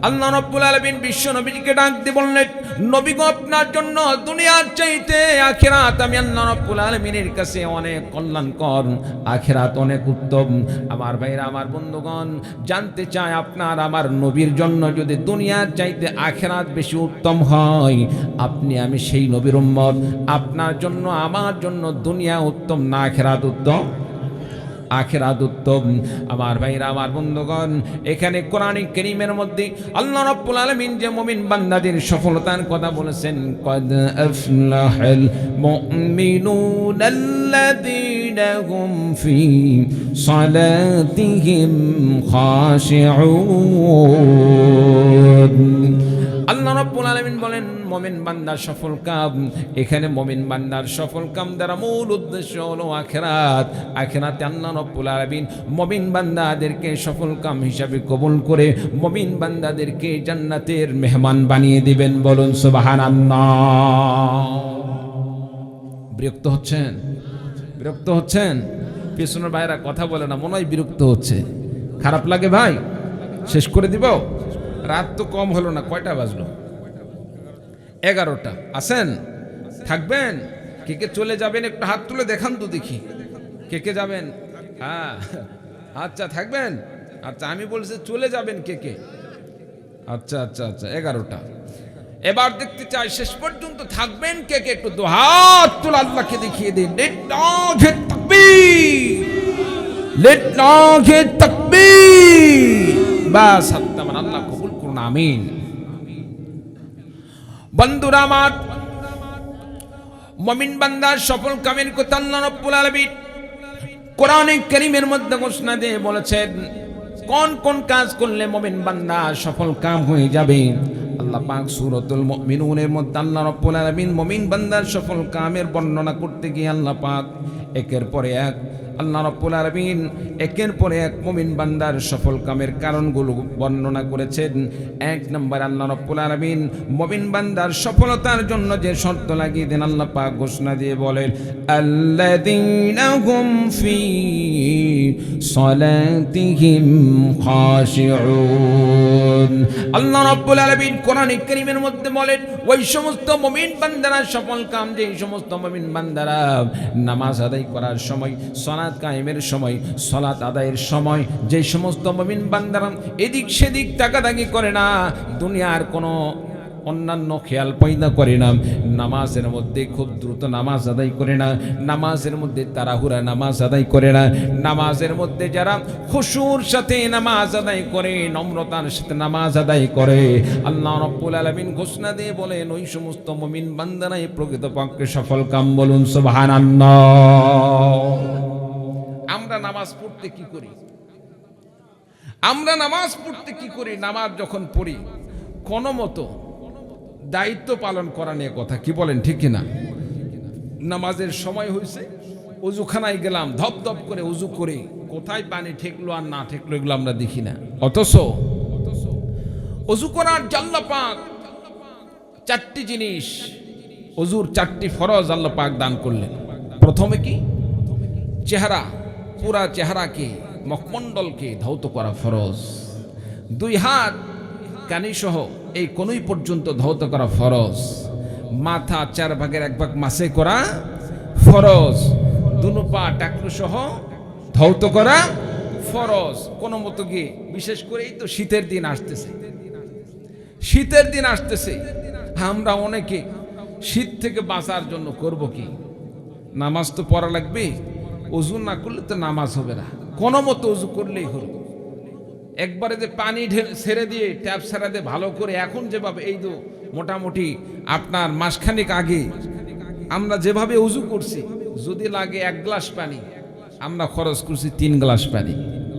আল্লাহ রাব্বুল আলামিন বিশ্ব নবীকে ডাক দিয়ে বললেন, নবী গো, আপনার জন্য দুনিয়ার চাইতে আখিরাত আমি আল্লাহ রাব্বুল আলামিনের কাছে অনেক কল্যাণকর, আখিরাত অনেক উত্তম। আমার ভাইরা আমার বন্ধুগণ, জানতে চাই আপনার আমার নবীর জন্য যদি দুনিয়ার চাইতে আখিরাত বেশি উত্তম হয়, আপনি আমি সেই নবীর উম্মত, আপনার জন্য আমার জন্য দুনিয়া উত্তম না আখিরাত উত্তম? আখিরাত উত্তম। আমার ভাইরা আমার বন্ধুগণ, এখানে কোরআন কারীমের মধ্যে আল্লাহ রাব্বুল আলামিন যে মুমিন বান্দাদের সফলতার কথা বলেছেন, কদ আফলাহাল মুমিনুনাল্লাযীনা হুম ফি সালাতিহিম খাশিউন। আল্লাহ রাব্বুল আলামিন বলেন মুমিন বান্দার সফল কাম। এখানে মুমিন বান্দার সফল কাম দ্বারা মূল উদ্দেশ্য হলো আখিরাত। আখিরাতে আল্লাহ রাব্বুল আলামিন মুমিন বান্দাদেরকে সফল কাম হিসাবে কবুল করে মুমিন বান্দাদেরকে জান্নাতের মেহমান বানিয়ে দিবেন। বলুন সুবহানাল্লাহ। বিরক্ত হচ্ছেন? বিরক্ত হচ্ছেন? পেছনের ভাইরা কথা বলে না, মনে হয় বিরক্ত হচ্ছে। খারাপ লাগে ভাই? শেষ করে দিব? রাত তো কম হলো না, কয়টা বাজলো? 11টা। আসেন, থাকবেন? কে কে চলে যাবেন একটু হাত তুলে দেখান তো দেখি, কে কে যাবেন? হ্যাঁ, আচ্ছা থাকবেন। আচ্ছা, আমি বলছি চলে যাবেন কে কে? আচ্ছা আচ্ছা আচ্ছা, 11টা। এবার দেখতে চাই শেষ পর্যন্ত থাকবেন কে কে, একটু দু হাত তুলে আল্লাহকে দেখিয়ে দিন। লিল্লাহি তাকবীর, লিল্লাহি তাকবীর। বাস, আত্মান আল্লাহ কবুল করুন, আমিন। বন্ধুরা আমার, মুমিন বান্দার সফল কামের কথা আল্লাহ রাব্বুল আলামিন কোরআনে কারীমের মধ্যে ঘোষণা দিয়ে বলেছেন, কোন কোন কাজ করলে মুমিন বান্দা সফল কাম হয়ে যাবে। আল্লাহ পাক সূরাতুল মুমিনুনের মধ্যে আল্লাহ রাব্বুল আলামিন মুমিন বান্দার সফল কামের বর্ণনা করতে গিয়ে আল্লাহ পাক একের পরে এক আল্লাহ রাব্বুল আলামিন একের পরে এক মুমিন বান্দার সফল কামের কারণগুলো বর্ণনা করেছেন। 1 নম্বর, আল্লাহ রাব্বুল আলামিন মুমিন বান্দার সফলতার জন্য যে শর্ত লাগিয়ে দেন আল্লাহ পাক ঘোষণা দিয়ে বলেন, আল্লাযীনা হুম ফি সলাতিহিম খাশিউন। আল্লাহ রাব্বুল আলামিন কোরআনে কারীমের মধ্যে বলেন, ওই সমস্ত মুমিন বান্দারা সফল কাম, যে সমস্ত মুমিন বান্দারা নামাজ আদায় করার সময়, সালাত কায়েমের সময়, সালাত আদায়ের সময় যে সমস্ত মুমিন বান্দারা এদিক সেদিক তাকাতাকি করে না, দুনিয়ার কোনো অন্যান্য খেয়াল পয়দা করে না, নামাজের মধ্যে খুব দ্রুত নামাজ আদায় করে না, নামাজের মধ্যে তাড়াহুড়া নামাজ আদায় করে না, নামাজের মধ্যে যারা খুশুর সাথে নামাজ আদায় করে, নম্রতার সাথে নামাজ আদায় করে, আল্লাহ রাব্বুল আলামিন ঘোষণা দিয়ে বলেন, ওই সমস্ত মুমিন বান্দারাই প্রকৃতপক্ষে সফল কাম। বলুন সুবহানাল্লাহ। আমরা নামাজ পড়তে কি করি? আমরা নামাজ পড়তে কি করি? নামাজ যখন পড়ি কোনো মতো দায়িত্ব পালন করা নিয়ে কথা, কি বলেন ঠিক কিনা? নামাজের সময় হয়েছে, অজুখানায় গেলাম, ধপ ধপ করে অজু করে কোথায় পানি ঠেকলো আর না ঠেকলো এগুলো আমরা দেখি না। অথচ অজু করার আল্লাহ পাক 4টি জিনিস, অজুর 4টি ফরজ আল্লাহ পাক দান করলেন। প্রথমে কি? চেহারা, পুরা চেহারাকে, মুখমণ্ডলকে ধৌত করা ফরজ। 2 হাত কানি সহ এই কোনই পর্যন্ত ধৌত করা ফরজ। মাথা 4 ভাগের 1 ভাগ মাসে করা ফরজ। 2 পা টাকলু সহ ধৌত করা ফরজ। কোনো মতো গিয়ে, বিশেষ করে এই তো শীতের দিন আসতেছে, শীতের দিন আসতেছে, আমরা অনেকে শীত থেকে বাঁচার জন্য করব কি? নামাজ তো পড়া লাগবে, অজু না করলে তো নামাজ হবে না, কোনো মতো অজু করলেই হলো। একবারে যে পানি ছেড়ে দিয়ে ট্যাপ ছেড়ে দিয়ে ভালো করে, এখন যেভাবে এই তো মোটামুটি আপনার মাসখানেক আগে আমরা যেভাবে অজু করছি, যদি লাগে 1 গ্লাস পানি, আমরা খরচ করছি 3 গ্লাস পানি।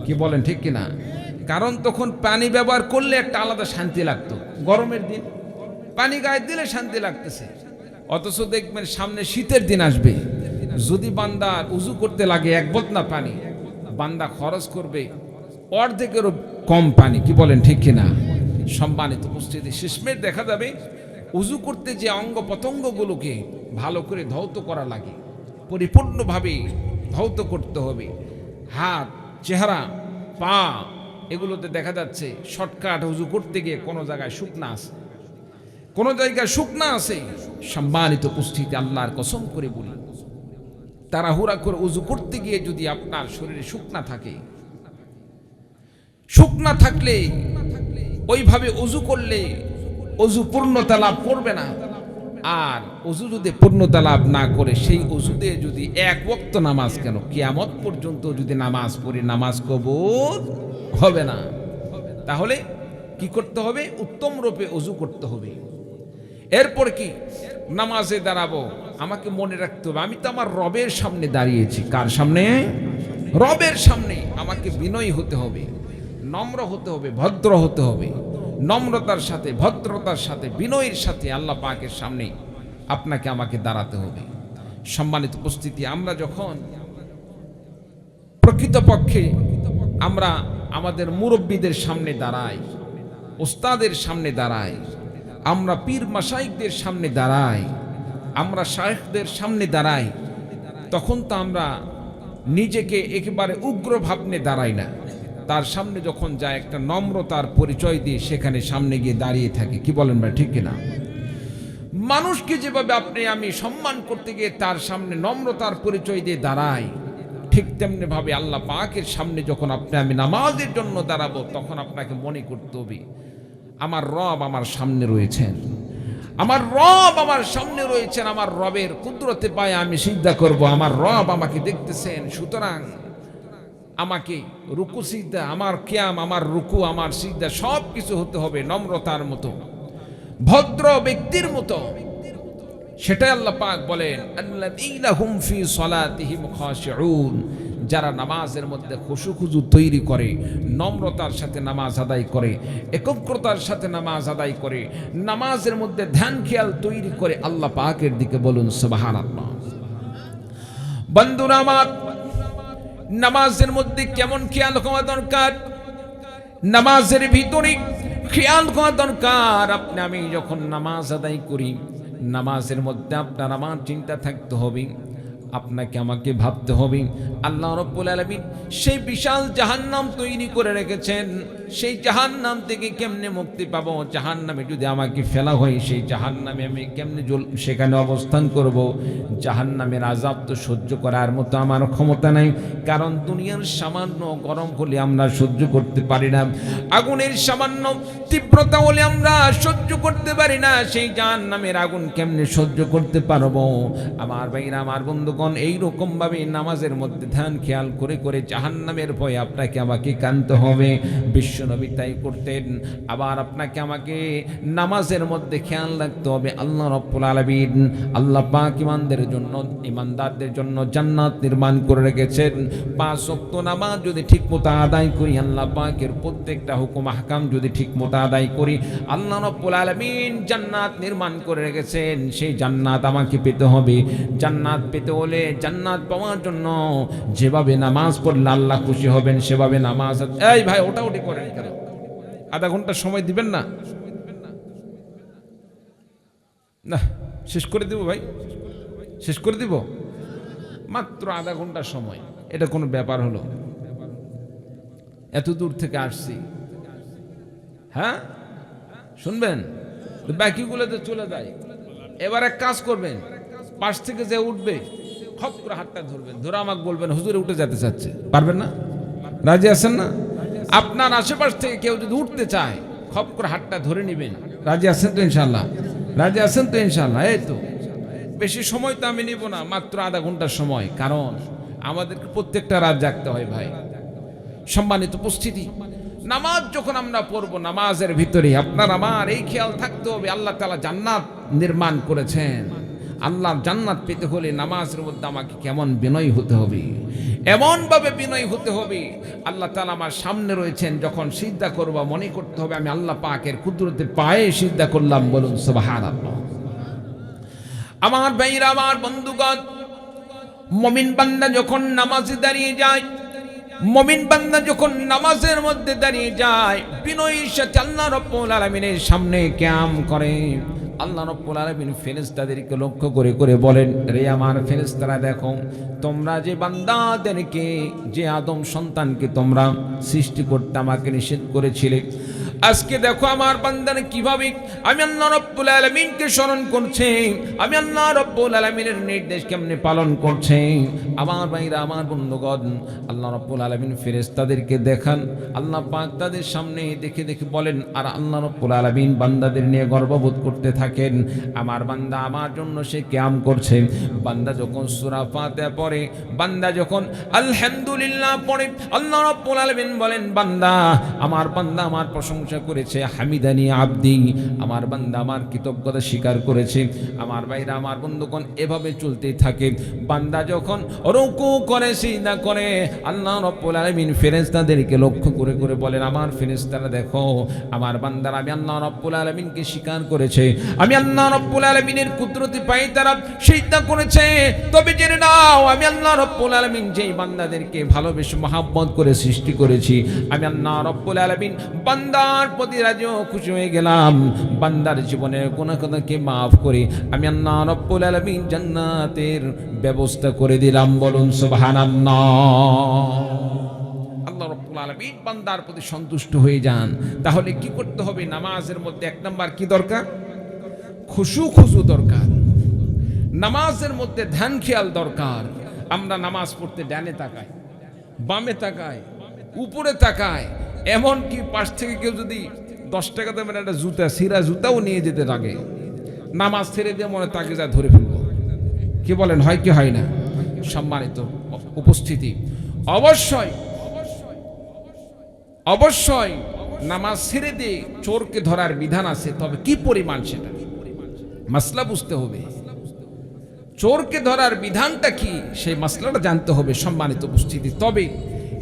কি বলেন ঠিক কিনা? কারণ তখন পানি ব্যবহার করলে একটা আলাদা শান্তি লাগতো। গরমের দিন পানি গায়ে দিলে শান্তি লাগতেছে, অথচ দেখবেন সামনে শীতের দিন আসবে, যদি বান্দা উজু করতে লাগে 1 বদনা পানি, বান্দা খরচ করবে অর্ধেকেরও কম পানি। কি বলেন ঠিক কিনা? সম্মানিত উপস্থিতি, শেষমেশ দেখা যাবে উজু করতে যে অঙ্গ প্রত্যঙ্গগুলোকে ভালো করে ধৌত করা লাগে, পরিপূর্ণভাবে ধৌত করতে হবে। হাত, চেহারা, পা, এগুলোতে দেখা যাচ্ছে শর্টকাট উজু করতে গিয়ে কোনো জায়গায় শুকনা আছে, কোনো জায়গায় শুকনা আছে। সম্মানিত উপস্থিতি, আল্লাহর কসম করে বলি, তাড়াহুড়া করে উজু করতে গিয়ে যদি আপনার শরীরে শুকনা থাকে, শুকনা থাকলে ওইভাবে উজু করলে অজু পূর্ণতা লাভ করবে না। আর অজু যদি পূর্ণতা লাভ না করে, সেই অজু দিয়ে যদি 1 ওয়াক্ত নামাজ, কেন কিয়ামত পর্যন্ত যদি নামাজ পড়ি, নামাজ কবুল হবে না। তাহলে কি করতে হবে? উত্তম রূপে অজু করতে হবে। এরপর কি? নামাজে দাঁড়াবো, আমাকে মনে রাখতে হবে আমি তো আমার রবের সামনে দাঁড়িয়েছি। কার সামনে? রবের সামনে। আমাকে বিনয়ী হতে হবে, নম্র হতে হবে, ভদ্র হতে হবে। নম্রতার সাথে, ভদ্রতার সাথে, বিনয়ের সাথে আল্লাহ পাকের সামনে আপনাকে আমাকে দাঁড়াতে হবে। সম্মানিত উপস্থিতি, আমরা যখন প্রকৃতপক্ষে আমরা আমাদের মুরব্বীদের সামনে দাঁড়াই, ওস্তাদের সামনে দাঁড়াই, আমরা পীর মাশাইখদের সামনে দাঁড়াই, আমরা শায়েখদের সামনে দাঁড়াই, তখন তো আমরা নিজেকে একেবারে উগ্র ভাবনে দাঁড়াই না। তার সামনে যখন যায় একটা নম্রতার পরিচয় দিয়ে সেখানে সামনে গিয়ে দাঁড়িয়ে থাকি। কি বলেন ভাই, ঠিক কিনা? মানুষকে যেভাবে আপনি আমি সম্মান করতে গিয়ে তার সামনে নম্রতার পরিচয় দিয়ে দাঁড়াই, ঠিক তেমনি ভাবে আল্লাহ পাকের সামনে যখন আপনি আমি নামাজের জন্য দাঁড়াবো, তখন আপনাকে মনে করতে হবে আমার রব আমার সামনে রয়েছেন, আমার রব আমার সামনে রয়েছেন, আমার রবের কুদরতে পায়ে আমি সিজদা করব, আমার রব আমাকে দেখতেছেন। সুতরাং আমাকে রুকু সিজদা, আমার কিয়াম, আমার রুকু, আমার সিজদা সব কিছু হতে হবে নম্রতার মতো, ভদ্র ব্যক্তির মতো। সেটাই আল্লাহ পাক বলেন, আল্লাযীনা হুম ফি সলাতিহিম খাশিউন, যারা নামাজের মধ্যে খুশু তৈরি করে, নম্রতার সাথে নামাজ আদায় করে, একগ্রতার সাথে নামাজ আদায় করে, নামাজের মধ্যে ধ্যান খেয়াল তৈরি করে, আল্লাহ পাকের দিকে বলুন সুবহানাল্লাহ। বন্ধুরা আমার, নামাজের মধ্যে কেমন খেয়াল হওয়া দরকার? নামাজের ভিতরে খেয়াল হওয়া দরকার। আপনি আমি যখন নামাজ আদায় করি, নামাজের মধ্যে আপনার আমার চিন্তা থাকতে হবে, আপনাকে আমাকে ভাবতে হবে আল্লাহ রাব্বুল আলামিন সেই বিশাল জাহান্নাম তৈরি করে রেখেছেন, সেই জাহান্নাম থেকে কেমনে মুক্তি পাবো? জাহান্নামে যদি আমাকে ফেলা হয়, সেই জাহান্নামে আমি কেমনে সেখানে অবস্থান করব? জাহান্নামের আযাব তো সহ্য করার মতো আমার ক্ষমতা নাই, কারণ দুনিয়ার সামান্য গরম হলে আমরা সহ্য করতে পারি না, আগুনের সামান্য তীব্রতা হলে আমরা সহ্য করতে পারি না, সেই জাহান্নামের আগুন কেমনে সহ্য করতে পারবো? আমার ভাইরা, আমার বন্ধুগণ, এইরকম ভাবে নামাজের মধ্যে ধ্যান খেয়াল করে করে জাহান্নামের ভয়ে আপনাকে আমাকে কাঁদতে হবে। বিশ্বনবী তাই করতেন। আবার আপনাকে আমাকে নামাজের মধ্যে খেয়াল রাখতে হবে আল্লাহ রাব্বুল আলামিন, আল্লাহ পাক ইমানদারদের জন্য জান্নাত নির্মাণ করে রেখেছেন। 5 ওয়াক্ত নামাজ যদি ঠিকমতো আদায় করি, আল্লাহ পাকের প্রত্যেকটা হুকুম আহকাম যদি ঠিকমতো আদায় করি, আল্লাহ রাব্বুল আলামিন জান্নাত নির্মাণ করে রেখেছেন। সেই জান্নাত আমাকে পেতে হবে। জান্নাত পেতে হলে, জান্নাত পাওয়ার জন্য যেভাবে নামাজ পড়লে আল্লাহ খুশি হবেন সেভাবে নামাজ। এই ভাই, ওটা করেন কেন? আধা ঘন্টা সময় দিবেন না? না, শেষ করে দিব ভাই, শেষ করে দিব, মাত্র আধা ঘন্টা সময়। এটা কোনো ব্যাপার হলো? এত দূর থেকে আসছি, হ্যাঁ শুনবেন, বাকিগুলোতে চলে যায়। এবার এক কাজ করবেন, পাশ থেকে যে উঠবে খপ করে হাতটা ধরবেন, ধরে আমাকে বলবেন হুজুরে উঠে যেতে চাচ্ছে। পারবেন না? রাজি আছেন না? আপনার আশেপাশ থেকে কেউ যদি উঠতে চায়, খপ করে হাতটা ধরে নেবেন। রাজি আছেন তো ইনশাল্লাহ? রাজি আছেন তো ইনশাল্লাহ? এই তো, বেশি সময় তো আমি নিব না, মাত্র আধা ঘন্টার সময়, কারণ আমাদেরকে প্রত্যেকটা রাত জাগতে হয় ভাই। সম্মানিত উপস্থিতি, নামাজ যখন আমরা পড়বো, নামাজের ভিতরে আপনার আমার এই খেয়াল থাকতে হবে আল্লাহ তাআলা জান্নাত নির্মাণ করেছেন। আল্লাহর জান্নাত পেতে হলে নামাজের মধ্যে আমাকে কেমন বিনয় হতে হবে, এমন ভাবে বিনয় হতে হবে আল্লাহ তাআলা আমার সামনে রয়েছেন। যখন সিজদা করব মনে করতে হবে আমি আল্লাহ পাকের কুদরতে পায়ে সিজদা করলাম। বলুন সুবহানাল্লাহ। আমার ভাইরা, আমার বন্ধুগণ, মুমিন বান্দা যখন নামাজে দাঁড়িয়ে যায়, মুমিন বান্দা যখন নামাজের মধ্যে দাঁড়িয়ে যায়, বিনয়ের সাথে আল্লাহ রাব্বুল আলামিনের সামনে কিয়াম করে, আল্লাহ রাব্বুল আলামিন ফেরেশতাদেরকে লক্ষ্য করে করে বলেন, রে আমার ফেরেশতারা, দেখো তোমরা যে বান্দাদেরকে, যে আদম সন্তানকে তোমরা সৃষ্টি করতে আমাকে নিষেধ করেছিলে, আজকে দেখো আমার বান্দারা কিভাবে আমি আল্লাহ রাব্বুল আলামিনকে স্মরণ করছে, আমি আল্লাহ রাব্বুল আলামিনের নির্দেশ কেমনে পালন করছে। আমার ভাইরা, আমার বন্ধুগণ, আল্লাহ রাব্বুল আলামিন ফেরেশতাদেরকে দেখান, আল্লাহ পাক তাদের সামনে দেখে দেখে বলেন, আর আল্লাহ রাব্বুল আলামিন বান্দাদের নিয়ে গর্ববোধ করতে থাকেন, আমার বান্দা আমার জন্য সে কিয়াম করছে। বান্দা যখন সূরা ফাতিহা পড়ে, বান্দা যখন আলহামদুলিল্লাহ পড়ে, আল্লাহ রাব্বুল আলামিন বলেন, বান্দা আমার প্রশংসা করেছে, হামিদানি আবদি, আমার বান্দা আমার কৃতজ্ঞতা স্বীকার করেছে। আমার ভাইরা, আমার বন্ধুগণ, এভাবে চলতেই থাকে। বান্দা যখন রুকু করে, সিজদা করে, আল্লাহ রাব্বুল আলামিন ফেরেশতাদেরকে লক্ষ্য করে করে বলেন, আমার ফেরেশতারা দেখো আমার বান্দারা আমি আল্লাহ রাব্বুল আলামিনকে স্বীকার করেছে, আমি আল্লাহ রাব্বুল আলামিনের কুদরতি পায়ে তারা সিজদা করেছে। তবে জেনে নাও, আমি আল্লাহ রাব্বুল আলামিন যেই বান্দাদেরকে ভালোবেসে মহব্বত করে সৃষ্টি করেছি, আমি আল্লাহ রাব্বুল আলামিন বান্দা বান্দার প্রতি রাজি ও খুশি হয়ে গেলাম, বান্দার জীবনের গুনাহকে মাফ করে আমি আল্লাহ রাব্বুল আলামিন জান্নাতের ব্যবস্থা করে দিলাম। বলুন সুবহানাল্লাহ। আল্লাহ রাব্বুল আলামিন বান্দার প্রতি সন্তুষ্ট হয়ে যান। তাহলে কি করতে হবে? নামাজের মধ্যে এক নাম্বার কি দরকার? খুশু দরকার। নামাজের মধ্যে ধ্যান খেয়াল দরকার। আমরা নামাজ পড়তে ডানে তাকাই, বামে তাকাই, উপরে তাকায়, এমনকি পাশ থেকে কেউ যদি 10 টাকা দেবেন একটা জুতা, সিরা জুতাও নিয়ে যেতে লাগে, নামাজ ছেড়ে দিয়ে মনে তাকে যা ধরে ফেলবো। কি বলেন, হয় কি হয় না? সম্মানিত উপস্থিতি, অবশ্যই নামাজ ছেড়ে দিয়ে চোরকে ধরার বিধান আছে, তবে কি পরিমাণ সেটা মাসলা বুঝতে হবে। চোরকে ধরার বিধানটা কি সেই মাসলাটা জানতে হবে। সম্মানিত উপস্থিতি, তবে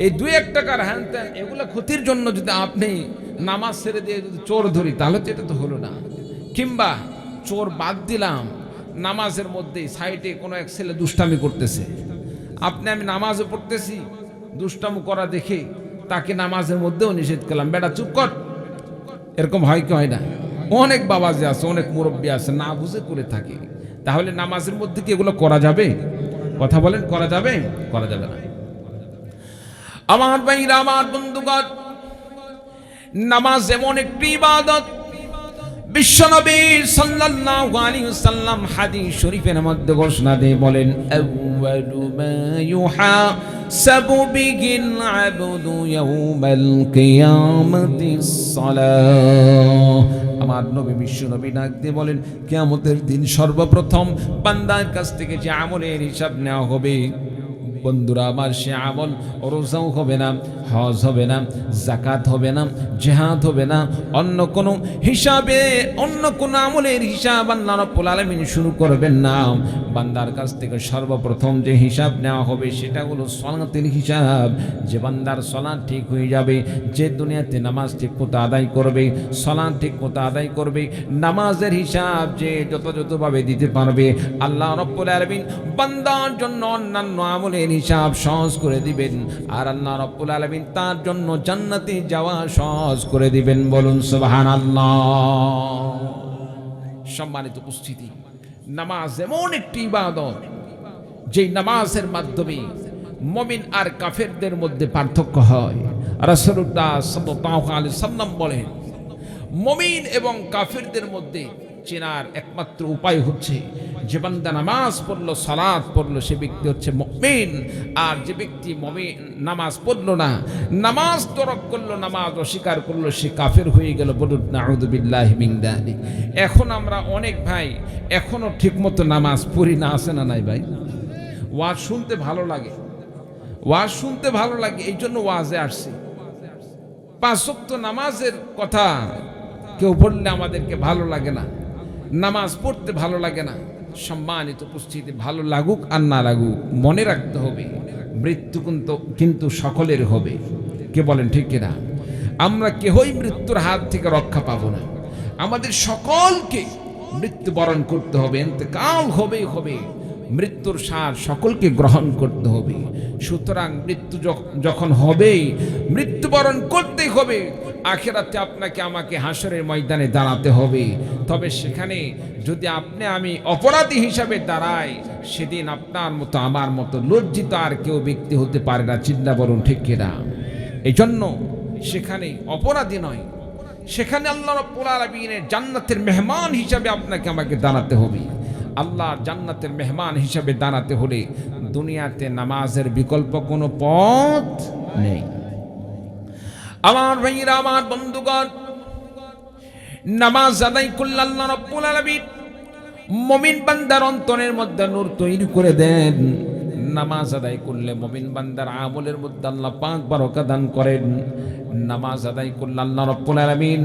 এই 2-1 টাকার হ্যান ত্যান এগুলো ক্ষতির জন্য যদি আপনি নামাজ ছেড়ে দিয়ে যদি চোর ধরি, তাহলে তো এটা তো হলো না। কিংবা চোর বাদ দিলাম, নামাজের মধ্যে সাইডে কোনো এক ছেলে দুষ্টামি করতেছে, আমি নামাজও পড়তেছি, দুষ্টামি করা দেখে তাকে নামাজের মধ্যেও নিষেধ করলাম, বেটা চুপ কর। এরকম হয় কি হয় না? অনেক বাবাজি আছে, অনেক মুরব্বী আছে, না বুঝে করে থাকে। তাহলে নামাজের মধ্যে কি এগুলো করা যাবে? কথা বলেন, করা যাবে? করা যাবে না। আমার ভাইরা, আমার বন্ধুগণ, নামাজ এমন একটি ইবাদত, বিশ্বনবী সাল্লাল্লাহু আলাইহি ওয়াসাল্লাম হাদিস শরীফের মধ্যে ঘোষণা দিয়ে বলেন, আউয়ালু মা ইউহাসাবু বিহিল আবদু ইয়াউমাল কিয়ামাতিস সালাহ। আমার নবী বিশ্বনবী ডাক দিয়ে বলেন, কিয়ামতের দিন সর্বপ্রথম বান্দার কাছ থেকে যে আমলের হিসাব নেওয়া হবে, বন্ধুরা আমার, সে আমল রোজাও হবে না, হজ হবে না, যাকাত হবে না, জিহাদ হবে না, অন্য কোনো হিসাবে, অন্য কোনো আমলের হিসাব আল্লাহ রাব্বুল আলামিন শুরু করবেন না। বান্দার কাছ থেকে সর্বপ্রথম যে হিসাব নেওয়া হবে সেটা হলো সালাতের হিসাব। যে বান্দার সালাত ঠিক হয়ে যাবে, যে দুনিয়াতে নামাজ ঠিক মতো আদায় করবে, সালাত ঠিক মতো আদায় করবে, নামাজের হিসাব যে যথাযথভাবে দিতে পারবে, আল্লাহ রাব্বুল আলামিন বান্দার জন্য অন্যান্য আমলের হিসাব সহজ করে দিবেন। আর আল্লাহ রাব্বুল আলামিন তার জন্য জান্নাতে যাওয়া সহজ করে দিবেন। বলুন সুবহানাল্লাহ। সম্মানিত উপস্থিতি, নামাজ এমন একটি ইবাদত যেই নামাজের মাধ্যমে মুমিন আর কাফেরদের মধ্যে পার্থক্য হয়। রাসূলুল্লাহ সাল্লাল্লাহু আলাইহি সাল্লাম বলেন, মুমিন এবং কাফেরদের মধ্যে চেনার একমাত্র উপায় হচ্ছে, যে বান্দা নামাজ পড়লো, সালাত পড়লো, সে ব্যক্তি হচ্ছে মুমিন। আর যে ব্যক্তি মুমিন নামাজ পড়লো না, নামাজ তরক করলো, নামাজ অস্বীকার করলো, সে কাফের হয়ে গেল। বলুন নাউযু বিল্লাহি মিন যালিক। এখন আমরা অনেক ভাই এখনো ঠিকমতো নামাজ পড়ি না, আছে না নাই ভাই? ওয়াজ শুনতে ভালো লাগে, ওয়াজ শুনতে ভালো লাগে, এই জন্য ওয়াজে আসছি। 5 ওয়াক্ত নামাজের কথা কেউ বললে আমাদেরকে ভালো লাগে না, নামাজ পড়তে ভালো লাগে না। সম্মানিত উপস্থিতি, ভালো লাগুক আর না লাগুক, মনে রাখতে হবে মৃত্যু কিন্তু সকলের হবে। কে বলেন ঠিক কিনা? আমরা কেহই মৃত্যুর হাত থেকে রক্ষা পাবো না। আমাদের সকলকে মৃত্যুবরণ করতে হবে, ইন্তেকাল হবে। মৃত্যুর সার সকলকে গ্রহণ করতে হবে। সুতরাং মৃত্যু যখন হবেই, মৃত্যুবরণ করতেই হবে। আখিরাতে আপনাকে আমাকে হাসরের ময়দানে দাঁড়াতে হবে। তবে সেখানে যদি আমি অপরাধী হিসাবে দাঁড়াই, সেদিন আপনার মতো আমার মতো লজ্জিত আর কেউ ব্যক্তি হতে পারে না। চিন্তা বলুন ঠিক কিনা? এই জন্য সেখানে অপরাধী নয়, সেখানে আল্লাহ রাব্বুল আলামিনের জান্নাতের মেহমান হিসাবে আপনাকে আমাকে দাঁড়াতে হবে। আল্লাহর জান্নাতের মেহমান হিসাবে দাঁড়াতে হলে দুনিয়াতে নামাজের বিকল্প কোনো পথ নেই। আমার ভাইরা, আমার বন্ধুগণ, নামাজ আদায় করলে আল্লাহ রাব্বুল আলামিন মুমিন বান্দার অন্তরের মধ্যে নূর তৈরি করে দেন। নামাজ আদায় করলে মুমিন বান্দার আমলের মধ্যে আল্লাহ পাক বারাকা দান করেন। নামাজ আদায় করলে আল্লাহ রাব্বুল আলামিন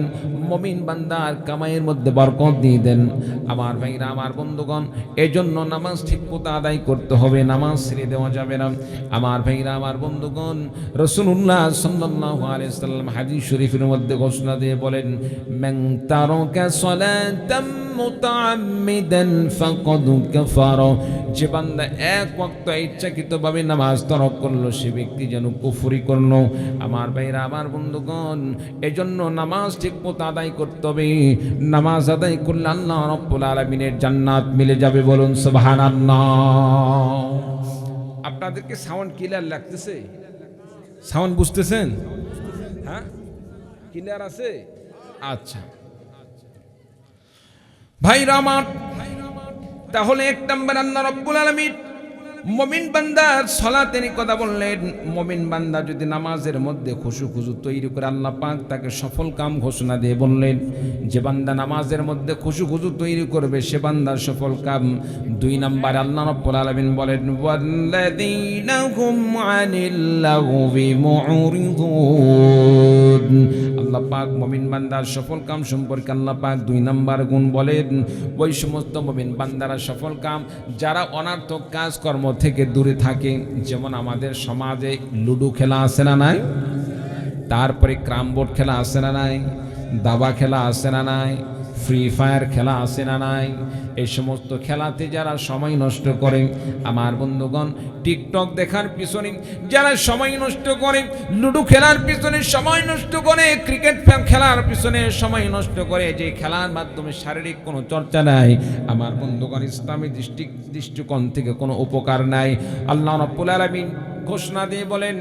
মুমিন বান্দার কামাইয়ের মধ্যে বরকত দিয়ে দেন। আমার ভাইরা, আমার বন্ধুগণ, এজন্য নামাজ ঠিকমতো আদায় করতে হবে, নামাজ ছেড়ে দেওয়া যাবে না। আমার ভাইরা, আমার বন্ধুগণ, রাসূলুল্লাহ সাল্লাল্লাহু আলাইহি ওয়াসাল্লাম হাদিস শরীফের মধ্যে ঘোষণা দিয়ে বলেন, মান তারাকা সালাতাম মুতাআম্মিদান ফাকাদ কাফারা, যে বান্দা এক ওয়াক্ত ইচ্ছাকৃতভাবে নামাজ তরক করলো সে ব্যক্তি যেন কুফরি করলো। আমার ভাইরা, আমার বন্ধুগণ, এজন্য নামাজ ঠিকমতো আদায় করতে হবে। নামাজ আদায় করলে আল্লাহ রাব্বুল আলামিনের জান্নাত মিলে যাবে, বলুন সুবহানাল্লাহ। আপনাদেরকে সাউন্ড ক্লিয়ার লাগতেছে? সাউন্ড বুঝতেছেন? হ্যাঁ, ক্লিয়ার আছে? আচ্ছা ভাইরা আমার, তাহলে এক নম্বর আল্লাহ রাব্বুল আলামিন মুমিন বান্দার সালাতের কথা বললেন। মুমিন বান্দা যদি নামাজের মধ্যে খুশু তৈরি করে আল্লাহ পাক তাকে সফল কাম ঘোষণা দিয়ে বললেন, যে বান্দা নামাজের মধ্যে খুশু তৈরি করবে সে বান্দার সফল কাম। দুই নম্বর আল্লাহ রাব্বুল আলামিন বলেন, ওয়াল্লাযীনা হুম আনিল লাগবি মুরিদুন। আল্লাহ পাক মুমিন বান্দার সফল কাম সম্পর্কে আল্লাহ পাক দুই নম্বর গুণ বলেন, ওই সমস্ত মুমিন বান্দারা সফল কাম যারা অনার্থক কাজকর্ম থেকে দূরে থাকে। যেমন আমাদের সমাজে লুডো খেলা আছে না নাই, তারপরে ক্রাম বোর্ড খেলা আছে না নাই, দাবা খেলা আছে না নাই, ফ্রি ফায়ার খেলা আছে না নাই। এই সমস্ত খেলাতে যারা সময় নষ্ট করে, আমার বন্ধুগণ, টিকটক দেখার পিছনে যারা সময় নষ্ট করে, লুডো খেলার পিছনে সময় নষ্ট করে, ক্রিকেট খেলার পিছনে সময় নষ্ট করে, যে খেলার মাধ্যমে শারীরিক কোনো চর্চা নাই, আমার বন্ধুগণ, ইসলামী দৃষ্টিকোণ থেকে কোনো উপকার নাই। আল্লাহ রাব্বুল আলামিন ঘোষণা দিয়ে বলেন,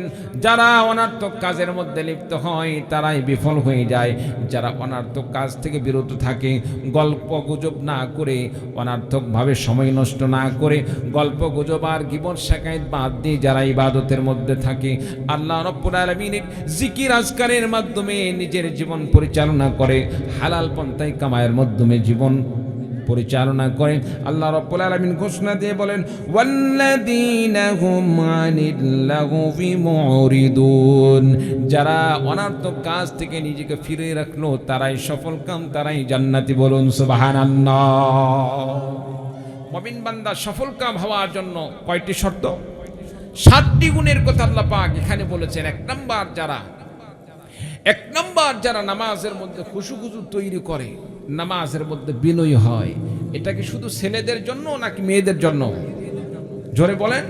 যারা অনার্থক কাজের মধ্যে লিপ্ত হয় তারাই বিফল হয়ে যায়। যারা অনার্থক কাজ থেকে বিরত থাকে, গল্প গুজব না করে, অনার্থকভাবে সময় নষ্ট না করে, গল্প গুজব আর গীবত শাকায়েত বাদ দিয়ে যারা ইবাদতের মধ্যে থাকে, আল্লাহ রাব্বুল আলামিনের জিকির আজকারের মাধ্যমে নিজের জীবন পরিচালনা করে, হালাল পন্থায় কামায়ের মাধ্যমে জীবন পরিচালনা করে, আল্লাহ রাব্বুল আলামিন ঘোষণা দিয়ে বলেন, ওয়াল্লাযীনা হুম আনিল লাগবি মুরিদুন। যারা অনার্থক কাজ থেকে নিজেকে ফিরে রাখলো তারাই সফল কাম, তারাই জান্নাতি, বলুন সুবহানাল্লাহ। মুমিন বান্দা সফল কাম হওয়ার জন্য কয়টি শর্ত? 7টি গুণের কথা আল্লাহ পাক এখানে বলেছেন। এক নম্বর যারা নামাজের মধ্যে খুশু তৈরি করে, নামাজের মধ্যে বিনয়ী হয়। এটা কি শুধু ছেলেদের জন্য নাকি মেয়েদের জন্য? জোরে বলেন।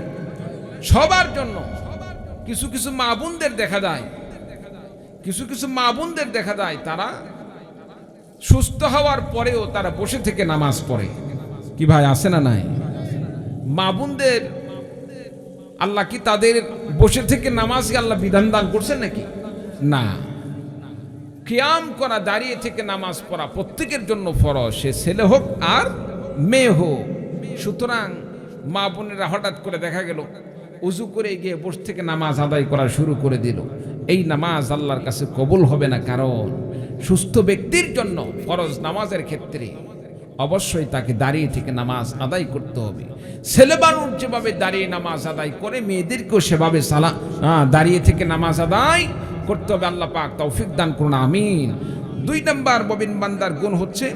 সবার জন্য। কিছু মা বোনদের দেখা যায় তারা সুস্থ হওয়ার পরেও তারা বসে থেকে নামাজ পড়ে। কি ভাই, আছে না নাই? মা বোনদের আল্লাহ কি তাদের বসে থেকে নামাজ আল্লাহ বিধান দান করছেন নাকি? না। কিয়াম করা, দাঁড়িয়ে থেকে নামাজ পড়া প্রত্যেকের জন্য ফরজ, সে ছেলে হোক আর মেয়ে হোক। সুতরাং মা বোনেরা হঠাৎ করে দেখা গেল উজু করে গিয়ে বসে থেকে নামাজ আদায় করা শুরু করে দিল, এই নামাজ আল্লাহর কাছে কবুল হবে না। কারণ সুস্থ ব্যক্তির জন্য ফরজ নামাজের ক্ষেত্রে অবশ্যই তাকে দাঁড়িয়ে থেকে নামাজ আদায় করতে হবে। ছেলে মানুষ যেভাবে দাঁড়িয়ে নামাজ আদায় করে, মেয়েদেরকেও সেভাবে দাঁড়িয়ে থেকে নামাজ আদায় করতে হবে। আল্লাহ পাক তৌফিক দান করুন, আমিন। 2 নম্বর মুমিন বান্দার গুণ হচ্ছে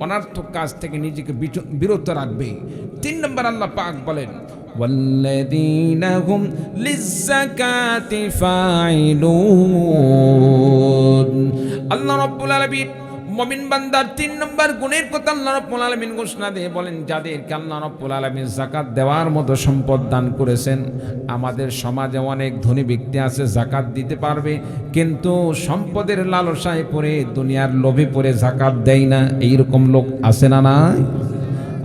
অনার্থক কাজ থেকে নিজেকে বিরত রাখবে। 3 নম্বর আল্লাহ পাক বলেন, ওয়াল্লাযীনা হুম লিয-যাকাতি ফাঈলুন। আল্লাহ রাব্বুল আলামিন মুমিন বান্দার 3 নম্বর গুণের কথা আল্লাহ রাব্বুল আলামিন ঘোষণা দিয়ে বলেন, যাদেরকে আল্লাহ রাব্বুল আলামিন যাকাত দেওয়ার মতো সম্পদ দান করেছেন। আমাদের সমাজে অনেক ধনী ব্যক্তি আছে যাকাত দিতে পারবে, কিন্তু সম্পদের লালসায় পড়ে, দুনিয়ার লোভে পড়ে যাকাত দেয় না। এইরকম লোক আছে না নাই?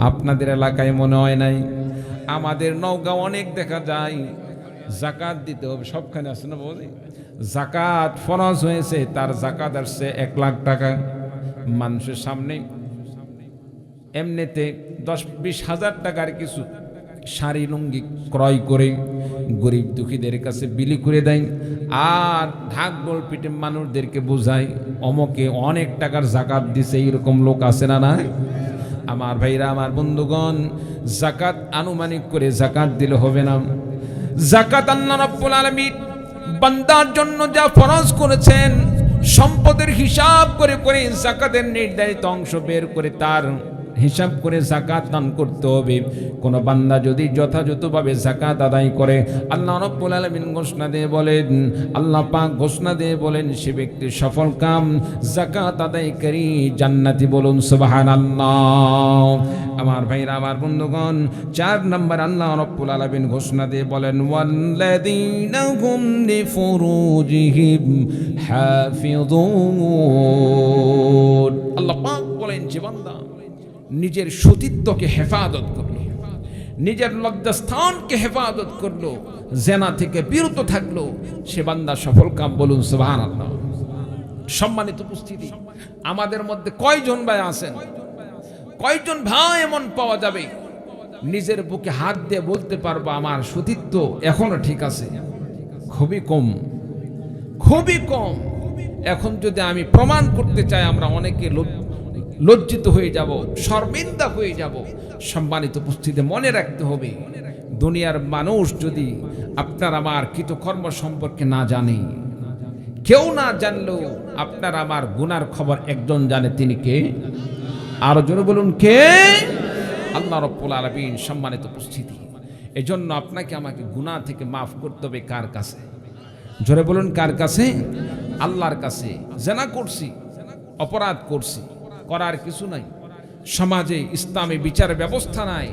আপনাদের এলাকায় মনে হয় নাই? আমাদের নওগাঁ অনেক দেখা যায়। যাকাত দিতে হবে, সবখানে আছে না বলি? যাকাত ফরজ হয়েছে, তার যাকাত আসছে 1 লাখ টাকা। মানুষের সামনে এমনিতে 10-20 হাজার টাকার কিছু শাড়ি লুঙ্গি ক্রয় করে গরিব দুঃখীদের কাছে বিলি করে দেয়, আর ঢাক ঢোল পিটে মানুষদেরকে বোঝায় অমকে অনেক টাকার যাকাত দিছে। এইরকম লোক আছে না নাই? আমার ভাইরা, আমার বন্ধুগণ, যাকাত আনুমানিক করে যাকাত দিলে হবে না। যাকাত আল্লাহ রাব্বুল আলামিন বান্দার জন্য যা ফরজ করেছেন, সম্পদের হিসাব করে করে যাকাতের নির্ধারিত অংশ বের করে তার হিসাব করে যাকাত দান করতে হবে। কোন বান্দা যদি যথাযথভাবে যাকাত আদায় করে, আল্লাহ রাব্বুল আলামিন ঘোষণা দিয়ে বলেন, আল্লাহ পাক ঘোষণা দিয়ে বলেন, সে ব্যক্তি সফল কাম যাকাত আদায়কারী জান্নাতি। বলুন সুবহানাল্লাহ। আমার ভাইরা, আমার বন্ধুগণ, 4 নম্বর আল্লাহ রাব্বুল আলামিন ঘোষণা দিয়ে বলেন, ওয়াল্লাযীনা হুম লিফুরুজিহিম হাফিযুন। আল্লাহ পাক বলেন, যে বান্দা নিজের সতীত্বকে হেফাজত করলো, নিজের লজ্জাস্থানকে হেফাজত করলো, জেনা থেকে বিরত থাকলো, সে বান্দা সফল কাম। বলুন সুবহানাল্লাহ। সম্মানিত উপস্থিতি, আমাদের মধ্যে কয়জন ভাই আছেন, কয়জন ভাই এমন পাওয়া যাবে নিজের বুকে হাত দিয়ে বলতে পারবো আমার সতীত্ব এখনো ঠিক আছে? খুবই কম, খুবই কম। এখন যদি আমি প্রমাণ করতে চাই, আমরা অনেকে লজ্জিত হয়ে যাব, শর্মিন্দা হয়ে যাব। সম্মানিত উপস্থিতি, মনে রাখতে হবে, দুনিয়ার মানুষ যদি আপনার আমার কৃতকর্ম সম্পর্কে না জানে, কেউ না জানলেও আপনার আমার গুনার খবর একজন জানে, তিনি কে? আরো জোরে বলুন, কে? আল্লাহ রাব্বুল আলামিন। সম্মানিত উপস্থিতি, এজন্য আপনাকে আমাকে গুনাহ থেকে মাফ করতে হবে কার কাছে? জোরে বলুন, কার কাছে? আল্লাহর কাছে। জেনা করছি, অপরাধ করছি, করার কিছু নাই। সমাজে ইসলামী বিচার ব্যবস্থা নাই।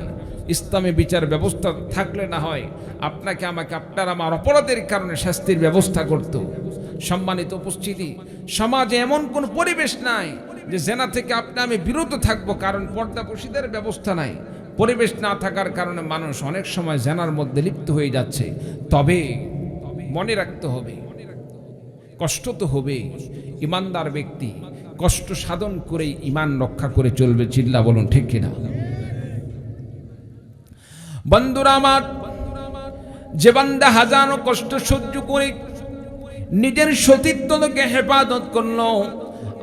ইসলামী বিচার ব্যবস্থা থাকলে না হয় আপনাকে আমাকে আপনার আমার অপরাধের কারণে শাস্তির ব্যবস্থা করত। সম্মানিত উপস্থিতি, সমাজে এমন কোন পরিবেশ নাই যে জেনা থেকে আপনি আমি বিরত থাকবো, কারণ পর্দাপোশীদের ব্যবস্থা নাই। পরিবেশ না থাকার কারণে মানুষ অনেক সময় জেনার মধ্যে লিপ্ত হয়ে যাচ্ছে। তবে মনে রাখতে হবে, কষ্ট তো হবে। ইমানদার ব্যক্তি কষ্ট সাধন করেই ইমান রক্ষা করে চলবে। চিল্লা বলুন, ঠিক কিনা? বন্ধুরা আমার, যে বান্দা হাজারো কষ্ট সহ্য করে নিজের সতীত্বকে হেফাজত করলো,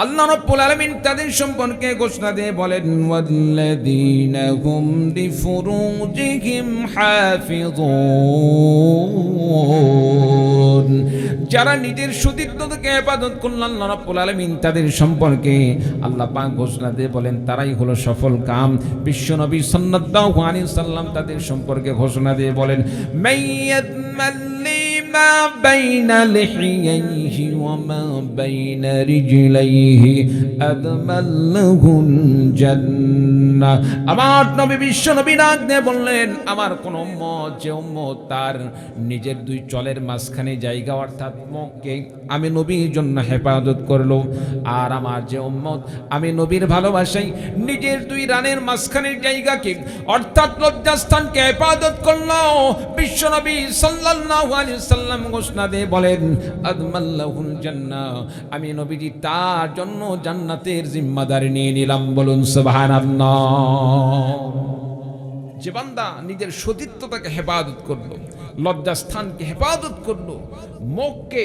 আল্লাহ রাব্বুল আলামিন তাদের সম্পর্কে ঘোষণা দিয়ে বলেন, ওয়াল্লাযীনা হুম লিফুরুজিহিম হাফিযুন। যারা নিজের সতীত্বকে হেফাজত করলেন, আল্লাহ রাব্বুল আলামিন তাদের সম্পর্কে আল্লাহ পাক ঘোষণা দিয়ে বলেন, তারাই হলো সফল কাম। বিশ্বনবী সাল্লাল্লাহু আলাইহি সাল্লাম তাদের সম্পর্কে ঘোষণা দিয়ে বলেন, মাইয়াতমাল্লি মা বাইনা লিহিয়াইহি ওয়া মা বাইনা রিজলাইহি আদমাল্লাহুল জান্নাহ। আমার নবী বিশ্বনবী ডাক দিয়ে বললেন, আমার কোন উম্মত, যে উম্মত তার নিজের দুই চলের মাঝখানে জায়গা অর্থাৎ মুখকে আমি নবীর জন্য হেফাজত করলো, আর আমার যে উম্মত আমি নবীর ভালোবাসায় নিজের দুই রানের মাঝখানের জায়গাকে অর্থাৎ লজ্জাস্থানকে হেফাজত করলো, বিশ্বনবী সাল্লাল্লাহু আলাইহি সাল্লাম ঘোষণা দিয়ে বলেন, আদমাল্লাহুল জান্নাহ, আমি নবীজি তার জন্য জান্নাতের জিম্মাদারি নিয়ে নিলাম। বলুন সুবহানাল্লাহ। যে বান্দা নিজের সতীত্বটাকে হেফাজত করলো, লজ্জাস্থানকে হেফাজত করলো, মুখকে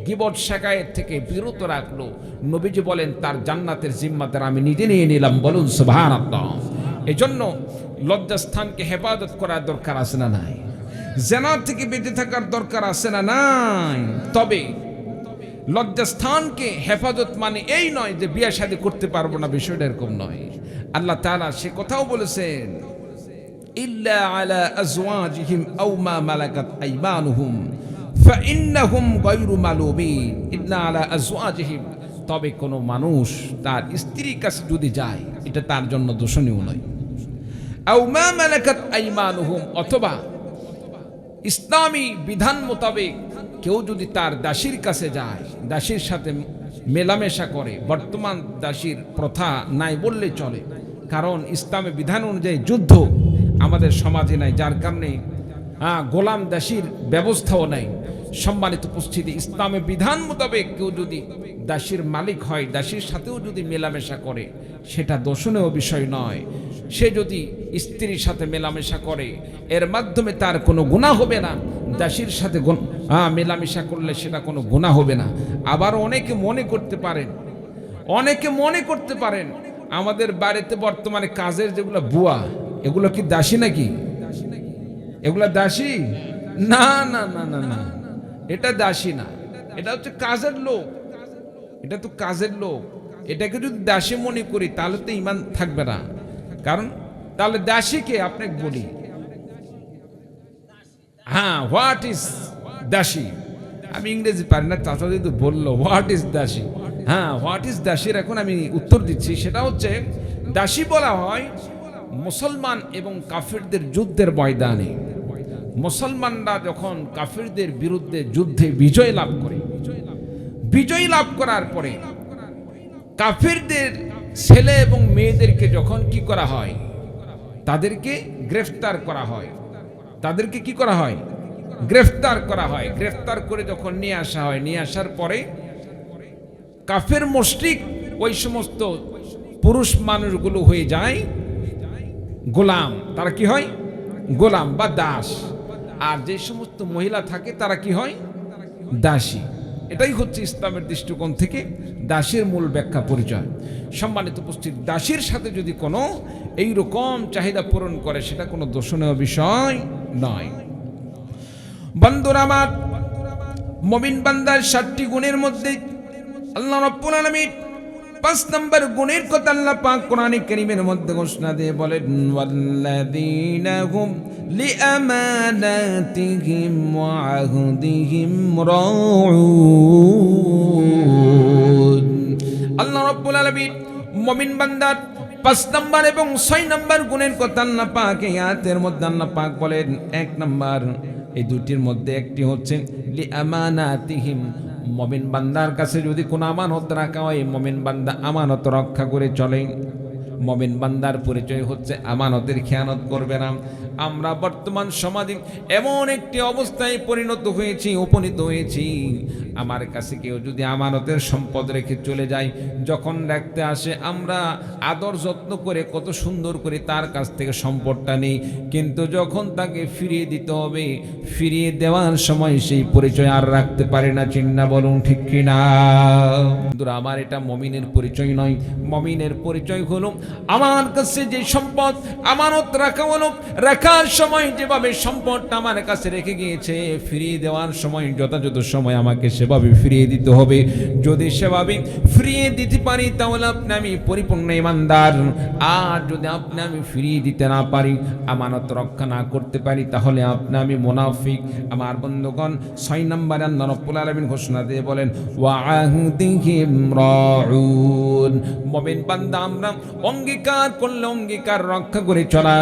গীবত শিকায়েত থেকে বিরত রাখলো, নবীজি বলেন তার জান্নাতের জিম্মাদার আমি নিজে নিয়ে নিলাম। বলুন সুবহানাল্লাহ। এজন্য লজ্জাস্থানকে হেফাজত করার দরকার আছে না নাই? জেনা থেকে বেঁচে থাকার দরকার আছে না নাই? তবে লজ্জাস্থানকে হেফাজত মানে এই নয় যে বিয়ে শাদী করতে পারবো না, বিষয়টা এরকম নয়। আল্লাহ তাআলা সে কথাও বলেছেন, ইল্লা আলা আজওয়াজিহিম আও মা মালাকাত আইমানুহুম ফাইন্নাহুম গায়রু মালুমিন। ইল্লা আলা আজওয়াজিহিম, তবে কোনো মানুষ তার স্ত্রীর কাছে যদি যায়, এটা তার জন্য দোষণীয় নয়। আও মা মালাকাত আইমানুহুম, অথবা ইসলামী বিধান মোতাবেক কেউ যদি তার দাসীর কাছে যায়, দাসীর সাথে মেলামেশা করে, বর্তমান দাসীর প্রথা নাই বললে চলে, কারণ ইসলামী বিধান অনুযায়ী যুদ্ধ আমাদের সমাজে নাই, যার কারণে গোলাম দাসীর ব্যবস্থাও নাই। সম্মানিত উপস্থিতি, ইসলামী বিধান মোতাবেক কেউ যদি দাসীর মালিক হয়, দাসীর সাথেও যদি মেলামেশা করে, সেটা দোষণীয় বিষয় নয়। সে যদি স্ত্রীর সাথে মেলামেশা করে, এর মাধ্যমে তার কোনো গুনাহ হবে না। দাসীর সাথে মেলামেশা করলে সেটা কোনো গুনাহ হবে না। আবার অনেকে মনে করতে পারেন আমাদের বাড়িতে বর্তমানে কাজের যেগুলো বুয়া, এগুলো কি দাসী নাকি? এগুলা দাসী? না না না না না, এটা দাসী না, এটা হচ্ছে কাজের লোক। এটা তো কাজের লোক। এটাকে যদি দাসী মনে করি তাহলে তো ঈমান থাকবে না। কারণ তাহলে দাসীকে আপনাকে বলি, হ্যাঁ, হোয়াট ইজ দাসী? আমি ইংরেজি পারি না, চাচা যদি বললো হোয়াট ইজ দাসী, হ্যাঁ হোয়াট ইজ দাসীর এখন আমি উত্তর দিচ্ছি। সেটা হচ্ছে দাসী বলা হয় মুসলমান এবং কাফিরদের যুদ্ধের ময়দানে মুসলমানরা যখন কাফিরদের বিরুদ্ধে যুদ্ধে বিজয় লাভ করে, বিজয় লাভ করার পরে কাফিরদের ছেলে এবং মেয়েদেরকে যখন কি করা হয়, তাদেরকে গ্রেফতার করা হয়। তাদেরকে কি করা হয়? গ্রেফতার করা হয়। গ্রেফতার করে যখন নিয়ে আসা হয়, নিয়ে আসার পরে কাফের মুশরিক ওই সমস্ত পুরুষ মানুষগুলো হয়ে যায় গোলাম। তারা কি হয়? গোলাম বা দাস। আর যে সমস্ত মহিলা থাকে তারা কি হয়? দাসী। এটাই হচ্ছে ইসলামের দৃষ্টিকোণ থেকে দাসীর মূল ব্যাখ্যা পরিচয়। সম্মানিত উপস্থিত, দাসীর সাথে যদি কোনো এইরকম চাহিদা পূরণ করে সেটা কোনো দোষণীয় বিষয় নয়। বন্ধুরা আমার, মুমিন বান্দার 7টি গুণের মধ্যে আল্লাহ রাব্বুল আলামিন 5 নম্বর গুণের কথা আল্লাহ পাক কোরআনে কারীমের মধ্যে ঘোষণা দিয়ে বলেন, ওয়াল্লাযীনা হুম লিআমানাতিহিম ওয়া আহদিহিম রাউন। আল্লাহ রাব্বুল আলামিন মুমিন বান্দার 5 নম্বর এবং 6 নম্বর গুণের কথা আল্লাহ পাক এই আয়াতের মধ্যে আল্লাহ পাক বলেন। 1 নম্বর, এই দুটির মধ্যে একটি হচ্ছে লিআমানাতিহিম, মুমিন বান্দার কাছে যদি কোনো আমানত রাখা হয়, মুমিন বান্দা আমানত রক্ষা করে চলে। মুমিন বান্দার পরিচয় হচ্ছে আমানতের খেয়ানত করবে না। আমরা বর্তমান সমাজে এমন একটি অবস্থায় পরিণত হয়েছি, উপনীত হয়েছি, আমার কাছে কেউ যদি আমানতের সম্পদ রেখে চলে যায়, যখন রাখতে আসে আমরা আদর যত্ন করে কত সুন্দর করে তার কাছ থেকে সম্পদটা নেই, কিন্তু যখন তাকে ফিরিয়ে দিতে হবে, ফিরিয়ে দেওয়ার সময় সেই পরিচয় আর রাখতে পারে না। চিন্না বলুন ঠিক কিনা? আমার এটা মুমিনের পরিচয় নয়। মুমিনের পরিচয় হলো আমার কাছে যে সম্পদ আমানত রাখা হলো, রাখার সময় যেভাবে সম্পদটা আমার কাছে রেখে গিয়েছে, ফিরিয়ে দেওয়ার সময় যথাযথ সময় আমাকে সেভাবে ফিরিয়ে দিতে হবে। যদি সেভাবে ফিরিয়ে দিতে পারি তাহলে আপনি আমি পরিপূর্ণ ঈমানদার। আর যদি আপনি আমি ফিরিয়ে দিতে না পারি, আমানত রক্ষা না করতে পারি, তাহলে আপনি আমি মুনাফিক। আমার বন্ধুগণ, 6 নম্বরে আল্লাহ রাব্বুল আলামিন ঘোষণা দিয়ে বলেন, ওয়া আহদিহিম রাউন। মুমিন বান্দা আমরা অঙ্গীকার করলে অঙ্গীকার রক্ষা করে চলা।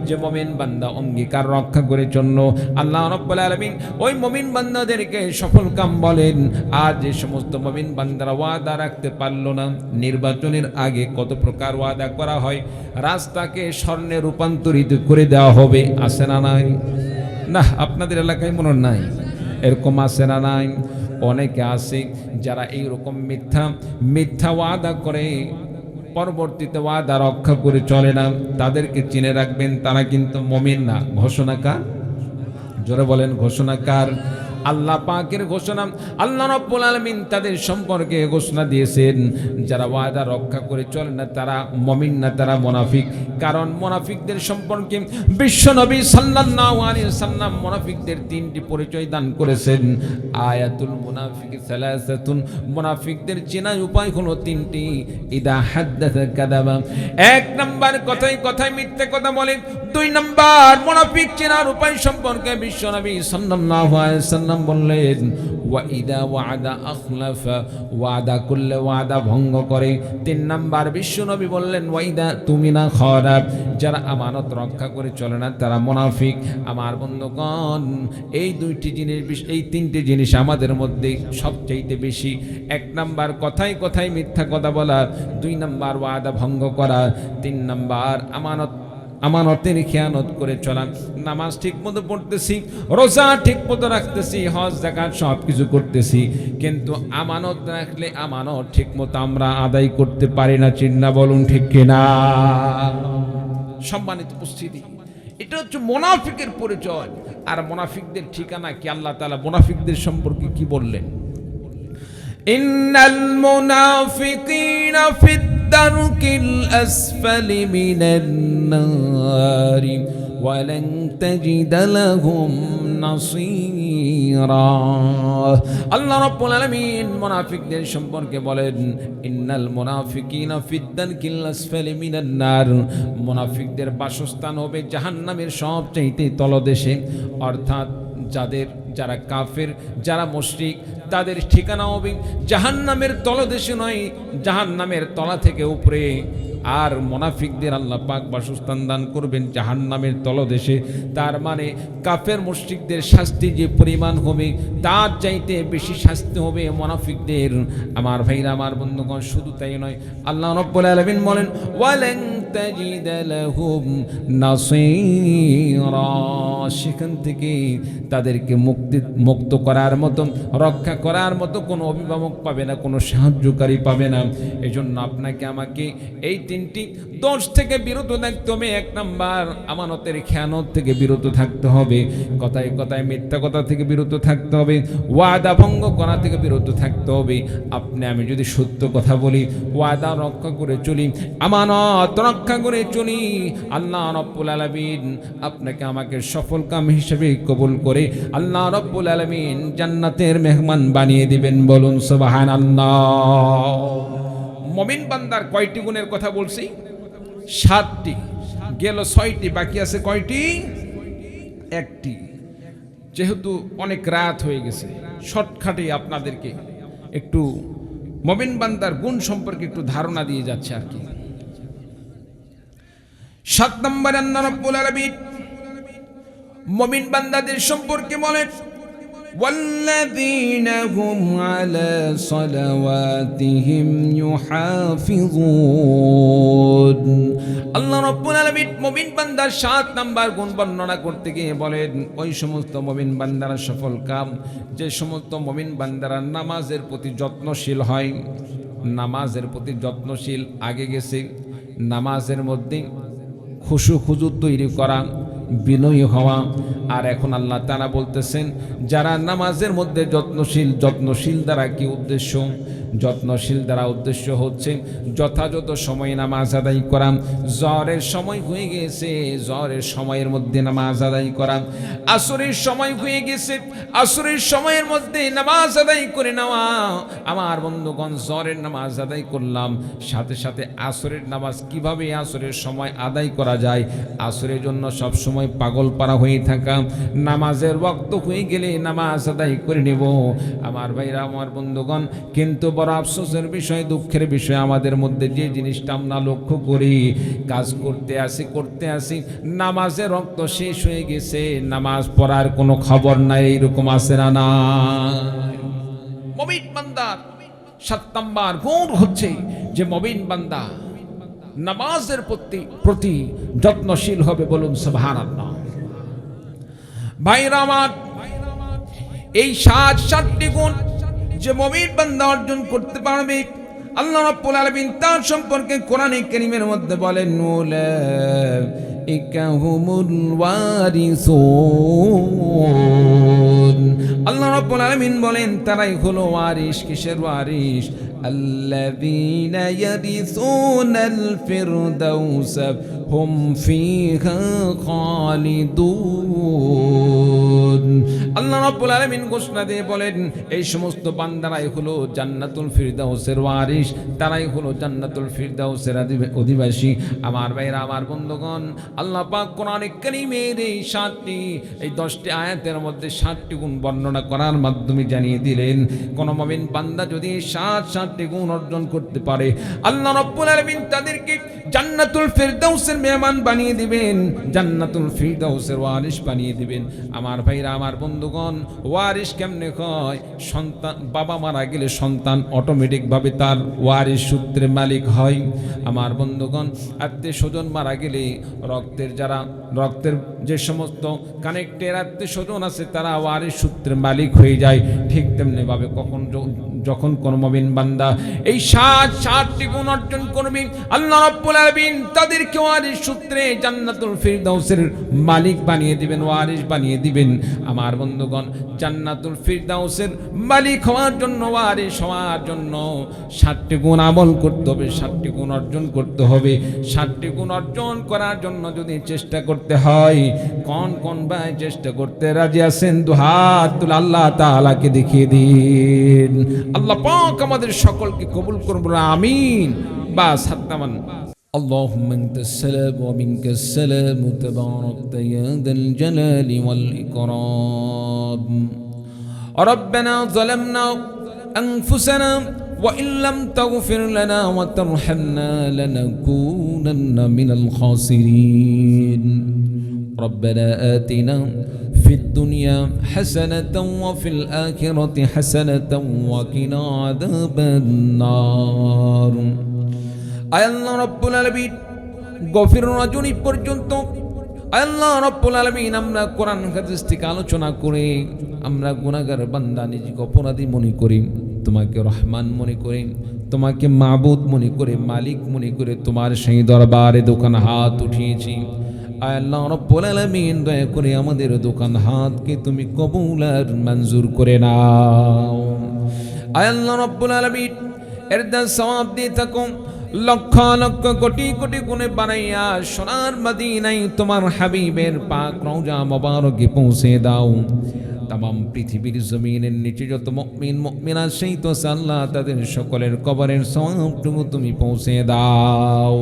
যে মুমিন বান্দা অঙ্গীকার রক্ষা করে চলল, আল্লাহ রাব্বুল আলামিন ওই মুমিন বান্দাদেরকে সফল কাম বলেন। আর যে সমস্ত মুমিন বান্দারা ওয়াদা রাখতে পারলো না, নির্বাচনের আগে কত প্রকার ওয়াদা করা হয়, রাস্তাকে স্বর্ণে রূপান্তরিত করে দেওয়া হবে, আছে না নাই? না, আপনাদের এলাকায় মনে নাই? এরকম আছে না নাই? অনেকে আছে যারা এইরকম মিথ্যা ওয়াদা করে পরবর্তীতে ওয়াদা রক্ষা করে চলে না। তাদেরকে চিনে রাখবেন, তারা কিন্তু মুমিন না। ঘোষণাকার, জোরে বলেন ঘোষণাকার। আল্লাহ পাকের ঘোষণা, আল্লাহ রাব্বুল আলামিন তাদের সম্পর্কে ঘোষণা দিয়েছেন, যারা ওয়াদা রক্ষা করে চলে না তারা মুমিন না, তারা মুনাফিক। কারণ মুনাফিকদের সম্পর্কে বিশ্বনবী সাল্লাল্লাহু আলাইহি ওয়াসাল্লাম মুনাফিকদের 3টি পরিচয় দান করেছেন। আয়াতুল মুনাফিকি সালাসাতুন, মুনাফিকদের চেনার উপায় হলো 3টি। ইদা হাদাসা কাযাবা, 1 নাম্বার কথায় কথায় মিথ্যে কথা বলে। 2 নাম্বার, মুনাফিক চেনার উপায় সম্পর্কে বিশ্বনবী সাল্লাল্লাহু আলাইহি ওয়াসাল্লাম বললেন, ওয়া ইদা ওয়াদা আখলাফা, ওয়াদা করলে ওয়াদা ভঙ্গ করে। 3 নাম্বার বিশ্বনবী বললেন, ওয়া ইদা তুমিনা খারাপ, যারা আমানত রক্ষা করে চলে না তারা মুনাফিক। আমার বন্ধুগণ, এই 2টি জিনিস, এই 3টি জিনিস আমাদের মধ্যে সবচেয়ে বেশি। 1 নাম্বার কথায় কথায় মিথ্যা কথা বলা, 2 নাম্বার ওয়াদা ভঙ্গ করা, 3 নাম্বার আমানতের খেয়ানত করে চলা। নামাজ ঠিক মতো পড়তেছি, রোজা ঠিক মতো রাখতেছি, হজ যাকাত সব কিছু করতেছি, কিন্তু আমানত রাখলে আমানত ঠিক মতো আমরা আদায় করতে পারি না। চিন্না বলুন ঠিক কিনা? সম্মানিত উপস্থিতি, এটা হচ্ছে মুনাফিকের পরিচয়। আর মুনাফিকদের ঠিকানা কি? আল্লাহ তাআলা মুনাফিকদের সম্পর্কে কি বললেন? ইন্নাল মুনাফিকিনা ফিদ দারকিল আসফালি মিনান নার, ওয়ালান তাজিদা লাহুম নাসীরা। আল্লাহ রাব্বুল আলামিন মুনাফিকদের সম্পর্কে বলেন, ইন্নাল মুনাফিকিনা ফিদ-দারকিল আসফালি মিনান নার। মুনাফিকদের বাসস্থান হবে জাহান্নামের সবচাইতে তলদেশে, অর্থাৎ যারা কাফের, যারা মুশরিক, তাদের ঠিকানা হবে জাহান্নামের তলদেশে নয়, জাহান্নামের তলা থেকে উপরে। আর মুনাফিকদের আল্লাহ পাক বাসস্থান দান করবেন জাহান্নামের তলদেশে। তার মানে কাফের মুশরিকদের শাস্তি যে পরিমাণ হবে তার চাইতে বেশি শাস্তি হবে মুনাফিকদের। আমার ভাইরা, আমার বন্ধুগণ, শুধু তাই নয়, আল্লাহ রাব্বুল আলামিন বলেন ওয়ালান তাজিদা লাহুম নাসীরা। সেখান থেকে তাদেরকে মুক্ত করার মতো, রক্ষা করার মতো কোনো অভিভাবক পাবে না, কোনো সাহায্যকারী পাবে না। এজন্য আপনাকে আমাকে এই তিনটি দোষ থেকে বিরত থাকতে হবে। এক নাম্বার, আমানতের খেয়ানত থেকে বিরত থাকতে হবে, কথায় কথায় মিথ্যা কথা থেকে বিরত থাকতে হবে, ওয়াদা ভঙ্গ করা থেকে বিরত থাকতে হবে। আপনি আমি যদি সত্য কথা বলি, ওয়াদা রক্ষা করে চলি, আমানত রক্ষা করে চলি, আল্লাহ রাব্বুল আলামিন আপনাকে আমাকে সফল কাম হিসেবে কবুল করে আল্লাহ রাব্বুল আলামিন জান্নাতের মেহমান বানিয়ে দিবেন। বলুন সুবহানাল্লাহ। মুমিন বান্দার কয়টি গুণের কথা বলছি? 7টি। গেল 6টি, বাকি আছে কয়টি? 1টি। যেহেতু অনেক রাত হয়ে গেছে, শর্টকাটে আপনাদেরকে একটু মুমিন বান্দার গুণ সম্পর্কে একটু ধারণা দিয়ে যাচ্ছে আর কি। 7 নম্বরে আল্লাহ রাব্বুল আলামিন মুমিন বান্দাদের সম্পর্কে বলেন, والذين هم على صلواتهم يحافظون। আল্লাহ রাব্বুল আলামিন মুমিন বান্দার 7 নাম্বার গুণ বর্ণনা করতে গিয়ে বলেন, ওই সমস্ত মুমিন বান্দারা সফল কাম, যে সমস্ত মুমিন বান্দারা নামাজের প্রতি যত্নশীল হয়। নামাজের প্রতি যত্নশীল আগে গেছে, নামাজের মধ্যে খুশু খুজু তৈরি করা, বিনয়ী হওয়া। আর এখন আল্লাহ তাআলা বলতেছেন, যারা নামাজের মধ্যে যত্নশীল দ্বারা কি উদ্দেশ্য? যত্নশীল দ্বারা উদ্দেশ্য হচ্ছে যথাযথ সময়ে নামাজ আদায় করা। জহরের সময় হয়ে গেছে, জহরের সময়ের মধ্যে নামাজ আদায় করা। আসরের সময় হয়ে গেছে, আসরের সময়ের মধ্যে নামাজ আদায় করে নেওয়া। আমার বন্ধুগণ, জহরের নামাজ আদায় করলাম, সাথে সাথে আসরের নামাজ কিভাবে আসরের সময় আদায় করা যায়, আসরের জন্য সব সময় পাগল পারা হয়ে থাকা, নামাজের ওয়াক্ত হয়ে গেলে নামাজ আদায় করে নেব। আমার ভাইরা, আমার বন্ধুগণ, কিন্তু বড় আফসোসের বিষয়, দুঃখের বিষয়, আমাদের মধ্যে যে জিনিসটা আমরা লক্ষ্য করি, কাজ করতে আসি নামাজের রক্ত শেষ হয়ে গেছে, নামাজ পড়ার কোনো খবর নাই। এইরকম আছে না? না। মুমিন বান্দার 7 নম্বর গুণ হচ্ছে যে মুমিন বান্দা নামাজের প্রতি যত্নশীল হবে। বলুন সুবহানাল্লাহ। ভাইরা আমার, এই 7টি গুণ যে মুমিন বান্দা অর্জন করতে পারবে, আল্লাহ রাব্বুল আলামিন তার সম্পর্কে কোরআনে কারীমের মধ্যে বলেন, উলাইকা হুমুল ওয়ারিসুন। আল্লাহ রাব্বুল আলামিন বলেন, তারাই হলো ওয়ারিস। কিসের ওয়ারিস? আল্লাযীনা ইয়ারিসুনাল ফিরদাউস হুম ফিহা খালিদুন। আল্লাহ রাব্বুল আলামিন ঘোষণা দিয়ে বলেন, এই সমস্ত বান্দারাই হলো জান্নাতুল ফিরদাউসের ওয়ারিস, তারাই হলো জান্নাতুল ফিরদাউসের অধিবাসী। আমার ভাইরা, আমার বন্ধুগণ, আল্লাহ পাক কোরআনে কারীমের এই 10টি আয়াতের মধ্যে 7টি গুণ বর্ণনা করার মাধ্যমে জানিয়ে দিলেন, কোন মুমিন বান্দা যদি 7টি গুণ অর্জন করতে পারে, আল্লাহ রাব্বুল আলামিন তাদেরকে জান্নাতুল ফিরদাউসের মেহমান বানিয়ে দিবেন, জান্নাতুল ফিরদাউসের ওয়ারিস বানিয়ে দিবেন। আমার ভাইরা, আমার বন্ধুগণ, ওয়ারিস কেমনে হয়? সন্তান, বাবা মারা গেলে সন্তান অটোমেটিকভাবে তার ওয়ারিস সূত্রে মালিক হয়। আমার বন্ধুগণ, আত্মীয় স্বজন মারা গেলে রক্তের যে সমস্ত কানেক্টের আত্মীয় স্বজন আছে তারা ওয়ারিস সূত্রের মালিক হয়ে যায়। ঠিক তেমনি ভাবে যখন কোন মুমিন বান্দা যারা এই 60টি গুণ অর্জন করবে আল্লাহ রাব্বুল আলামিন তাদেরকে ওয়ারিস সূত্রে জান্নাতুল ফিরদাউসের মালিক বানিয়ে দিবেন, ওয়ারিস বানিয়ে দিবেন। আমার বন্ধুগণ, জান্নাতুল ফিরদাউসের মালিক হওয়ার জন্য, ওয়ারিস হওয়ার জন্য 60টি গুণ আমল করতে হবে, 60টি গুণ অর্জন করতে হবে। 60টি গুণ অর্জন করার জন্য যদি চেষ্টা করতে হয়, কোন কোন ভাই চেষ্টা করতে রাজি আছেন? দুহাত তুলে আল্লাহ তাআলাকে দেখিয়ে দিন। আল্লাহ পাক আমাদের সকলকে কবুল করুন, আমিন। বাস হাত নামান। اللهم انت السلام ومنك السلام تباركت يا ذا الجلال والإكرام. ربنا ظلمنا أنفسنا وإن لم تغفر لنا وترحمنا لنكونن من الخاسرين. ربنا آتنا في الدنيا حسنة وفي الآخرة حسنة وقنا عذاب النار. আল্লাহ রাব্বুল আলামিন গফির রজনী পর্যন্ত আল্লাহ রাব্বুল আলামিন আমরা কোরআন হাদিস থেকে আলোচনা করে আমরা গুনাহগার বান্দা, নিজেকে অপরাধী মনে করি, তোমাকে রহমান মনে করি, তোমাকে মাবুদ মনে করে, মালিক মনে করে তোমার সেই দরবারে দোকান হাত উঠিয়েছি। আল্লাহ রাব্বুল আলামিন দয়া করে আমাদের দোকান হাতকে তুমি কবুল আর মঞ্জুর করে নাও। আল্লাহ রাব্বুল আলামিন এর দান সওয়াব দিয়ে থাকো, লক্ষ লক্ষ কোটি কোটি গুণে বানাইয়া সোনার মদিনায় তোমার হাবিবের পাক রওজা মোবারকে পৌঁছে দাও। তামাম পৃথিবীর জমিনের নিচে যত মুমিন মুমিনা সেই তো আল্লাহ তাদের সকলের কবরের সওয়াবটুকু তুমি পৌঁছে দাও।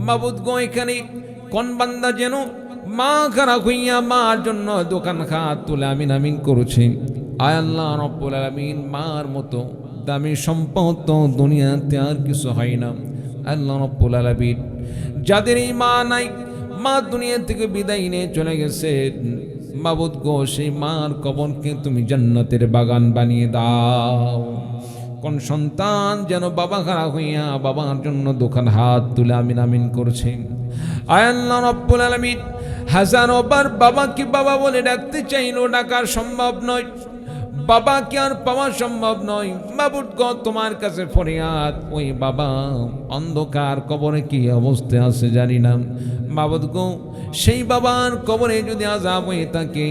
মাবুদ গো, এখানে কোন বান্দা যেন মা খারাপ হইয়া মার জন্য দোকান খাত তুলে আমিন আমিন করছে। আয় আল্লাহ রাব্বুল আলামিন, মার মতো দামি সম্পদ তো দুনিয়াতে আর কিছু হয় না। আল্লাহ রাব্বুল আলামিন যাদের এই মা নাই, মা দুনিয়া থেকে বিদায় নিয়ে চলে গেছে, মাবুদ গো সেই মার কবরকে তুমি জান্নাতের বাগান বানিয়ে দাও। কোন সন্তান যেন বাবা খারাপ হইয়া বাবার জন্য দোকান হাত তুলে আমিন আমিন করছে। আয় আল্লাহ রাব্বুল আলামিন, হাজারো বার বাবাকে বাবা বলে ডাকতে চাইলেও ডাকা সম্ভব নয়, বাবাকে আর পাওয়া সম্ভব নয়। মাবুদ গো, তোমার কাছে ফরিয়াদ, ওই বাবা অন্ধকার কবরে কি অবস্থায় আছে জানি না। মাবুদ গো, সেই বাবার কবরে যদি আযাব হয়ে থাকে,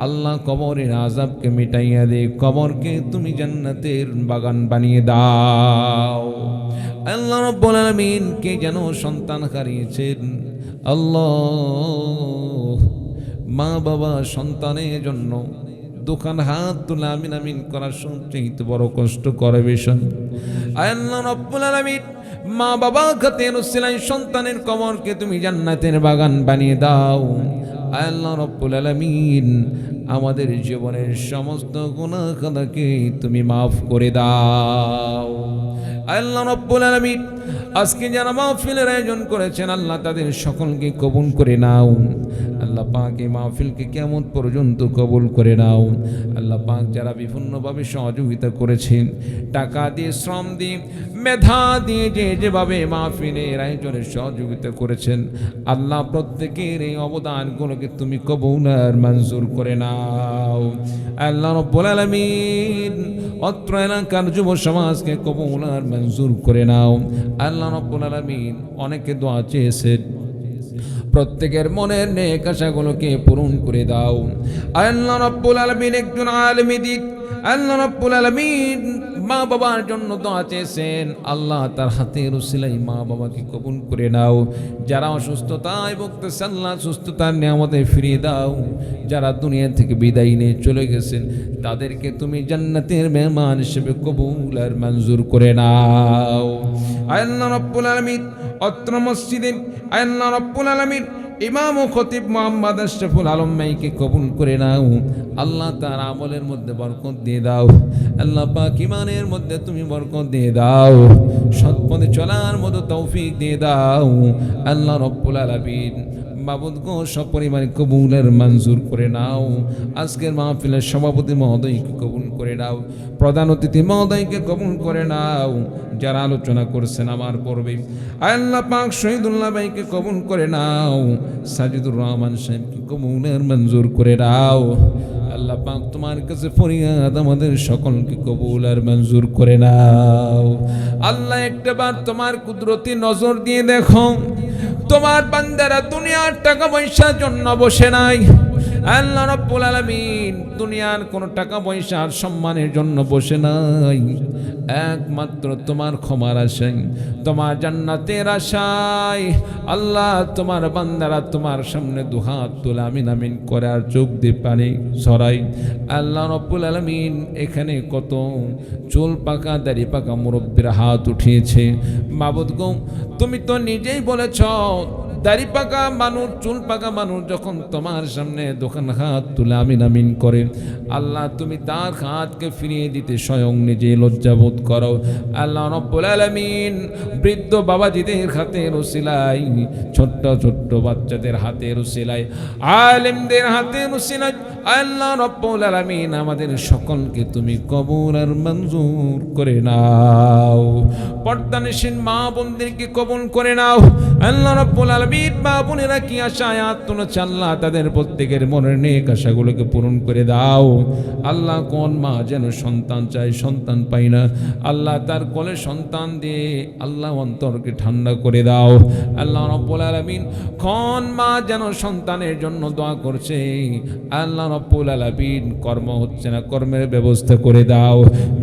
আল্লাহ কবরের আযাবকে মিটাইয়া দে, কবরকে তুমি জান্নাতের বাগান বানিয়ে দাও। আল্লাহ রাব্বুল আলামিন কে যেন সন্তান হারিয়েছেন, আল্লাহ মা বাবা সন্তানের জন্য দোকান হাত তুলে আমিন আমিন করার সবচেয়ে বড় কষ্ট করে বিষয়। আল্লাহ রাব্বুল আলামিন মা বাবা খাতের উসিলায় সন্তানের কবরকে তুমি জান্নাতের বাগান বানিয়ে দাও। আল্লাহ রাব্বুল আলামিন আমাদের জীবনের সমস্ত গুনাহ খাতাকে তুমি মাফ করে দাও। আল্লাহ রাব্বুল আলামিন আজকে যারা মাহফিলের আয়োজন করেছেন, আল্লাহ তাদের সকলকে কবুল করে নাও। আল্লাহ পাক এই মাহফিলকে কিয়ামত পর্যন্ত কবুল করে নাও। আল্লাহ পাক যারা বিভিন্নভাবে সহযোগিতা করেছেন, টাকা দিয়ে, শ্রম দিয়ে, মেধা দিয়ে, যেভাবে মাহফিলের আয়োজনের সহযোগিতা করেছেন, আল্লাহ প্রত্যেকের এই অবদানগুলোকে তুমি কবুল আর মঞ্জুর করে নাও। আল্লাহ রাব্বুল আলামিন অত্র এলাকার যুব সমাজকে কবুল আর মঞ্জুর করে নাও। আল্লাহ রাব্বুল আলামিন অনেকে দোয়া চেয়েছেন, প্রত্যেকের মনের নেক আশাগুলোকে পূরণ করে দাও। আল্লাহ রাব্বুল আলামিন একজন আলেম দিন, আল্লাহ রাব্বুল আলামিন মা বাবার জন্য দোয়া চেয়েছেন, আল্লাহ তার হাতের উসিলায় মা বাবাকে কবুল করে নাও। যারা অসুস্থতায় ভুগতেছে, আল্লাহ সুস্থতার নিয়ামতে ফিরিয়ে দাও। যারা দুনিয়া থেকে বিদায় নিয়ে চলে গেছেন, তাদেরকে তুমি জান্নাতের মেহমান হিসেবে কবুল আর মঞ্জুর করে নাও। আল্লাহ রাব্বুল আলামিন অত্র মসজিদে আল্লাহ রাব্বুল আলামিন ইমাম ও খতিব মুহাম্মদ আশরাফুল আলম ভাইকে কবুল করে নাও। আল্লাহ তার আমলের মধ্যে বরকত দিয়ে দাও। আল্লাহ পাক ইমানের মধ্যে তুমি বরকত দিয়ে দাও, সৎ পথে চলার মতো তৌফিক দিয়ে দাও। আল্লাহ রাব্বুল আলামিন মাবুদ গো, সপরিবারে কবুলের মঞ্জুর করে নাও। আজকের মাহফিলের সভাপতি মহোদয়কে কবুল করে নাও, প্রধান অতিথি মহোদয়কে কবুল করে নাও। যারা আলোচনা করছেন আমার পূর্বে, আল্লাহ পাক শহীদুল্লাহ ভাইকে কবুল করে নাও। সাজিদুর রহমান সাহেবকে কবুলের মঞ্জুর করে নাও। আল্লাহ পাক তোমার কাছে ফরিয়াদ আমাদের সকলকে কবুল আর মঞ্জুর করে নাও। আল্লাহ একটাবার তোমার কুদরতি নজর দিয়ে দেখো, তোমার বান্দারা দুনিয়ার টাকা পয়সার জন্য বসে নাই। আল্লাহ রাব্বুল আলামিন দুনিয়ার কোনো টাকা পয়সার সম্মানের জন্য বসে নাই, একমাত্র তোমার ক্ষমার আশায়, তোমার জান্নাতের আশায়। আল্লাহ তোমার বান্দারা তোমার সামনে দুহাত তুলে আমিন আমিন করে আর চোখ দিয়ে পানি ছড়াই। আল্লাহ রাব্বুল আলামিন এখানে কত চুল পাকা দাড়ি পাকা মুরব্বির হাত উঠিয়েছে। মাবুদ গো, তুমি তো নিজেই বলেছ দাড়ি পাকা মানুষ চুল পাকা মানুষ যখন তোমার সামনে দোকান হাত তুলে আমিন আমিন করে, আল্লাহ তুমি তার হাতকে ফিরিয়ে দিতে স্বয়ং নিজে লজ্জাবোধ করো। আল্লাহ রাব্বুল আলামিন বৃদ্ধ বাবাজিদের হাতের উসিলায়, ছোট্ট ছোট্ট বাচ্চাদের হাতের উসিলায়, আলেমদের হাতের উসিলায় আল্লাহ রাব্বুল আলামিন আমাদের সকলকে তুমি কবুল আর মঞ্জুর করে নাও। পর্দানিশীন মা বোনদেরকে কবুল করে নাও। আল্লাহ রাব্বুল আলামিন মা বোনেরা কি আশায় তুলেছে আল্লাহ তাদের প্রত্যেকের মনের নেক আশাগুলোকে পূরণ করে দাও। আল্লাহ কোন মা যেন সন্তান চায় সন্তান পাই না, আল্লাহ তার কোলে সন্তান দিয়ে আল্লাহ অন্তরকে ঠান্ডা করে দাও। আল্লাহ রাব্বুল আলামিন কোন মা যেন সন্তানের জন্য দোয়া করছে, আল্লাহ রাব্বুল আলামিন কর্ম হচ্ছে না কর্মের ব্যবস্থা করে দাও।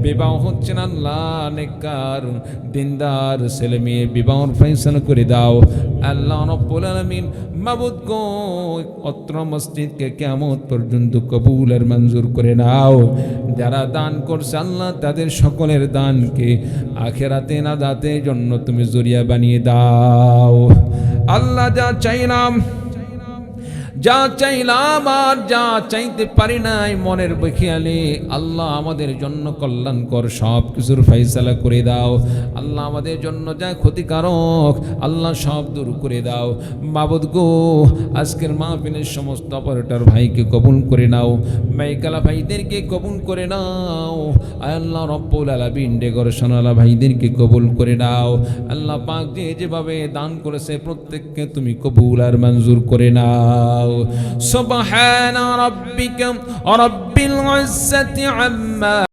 বিবাহ হচ্ছে না, আল্লাহ নেককার দিনদার ছেলে মেয়ে বিবাহর ফয়সালা করে দাও। আল্লাহ রাব্বুল আলামিন মাবুদ গো, অত্র মসজিদকে কিয়ামত পর্যন্ত কবুল আর মঞ্জুর করে নাও। যারা দান করছে আল্লাহ তাদের সকলের দানকে আখিরাতে নাজাতের জন্য তুমি জরিয়া বানিয়ে দাও। আল্লাহ যা চাইলাম আর যা চাইতে পারি নাই মনের বখিয়ালে, আল্লাহ আমাদের জন্য কল্যাণকর সব কিছুর ফয়সালা করে দাও। আল্লাহ আমাদের জন্য যা ক্ষতিকারক আল্লাহ সব দূর করে দাও। মাবুদ গো, আজকের মাহফিলের সমস্ত অপারেটর ভাইকে কবুল করে নাও, মাইকালা ভাইদেরকে কবুল করে নাও। আল্লাহ রাব্বুল আলামিন ডেকোরেশনওয়ালা ভাইদেরকে কবুল করে নাও। আল্লাহ পাক যেভাবে দান করেছে প্রত্যেককে তুমি কবুল আর মঞ্জুর করে নাও। سبحان ربك رب العزة عما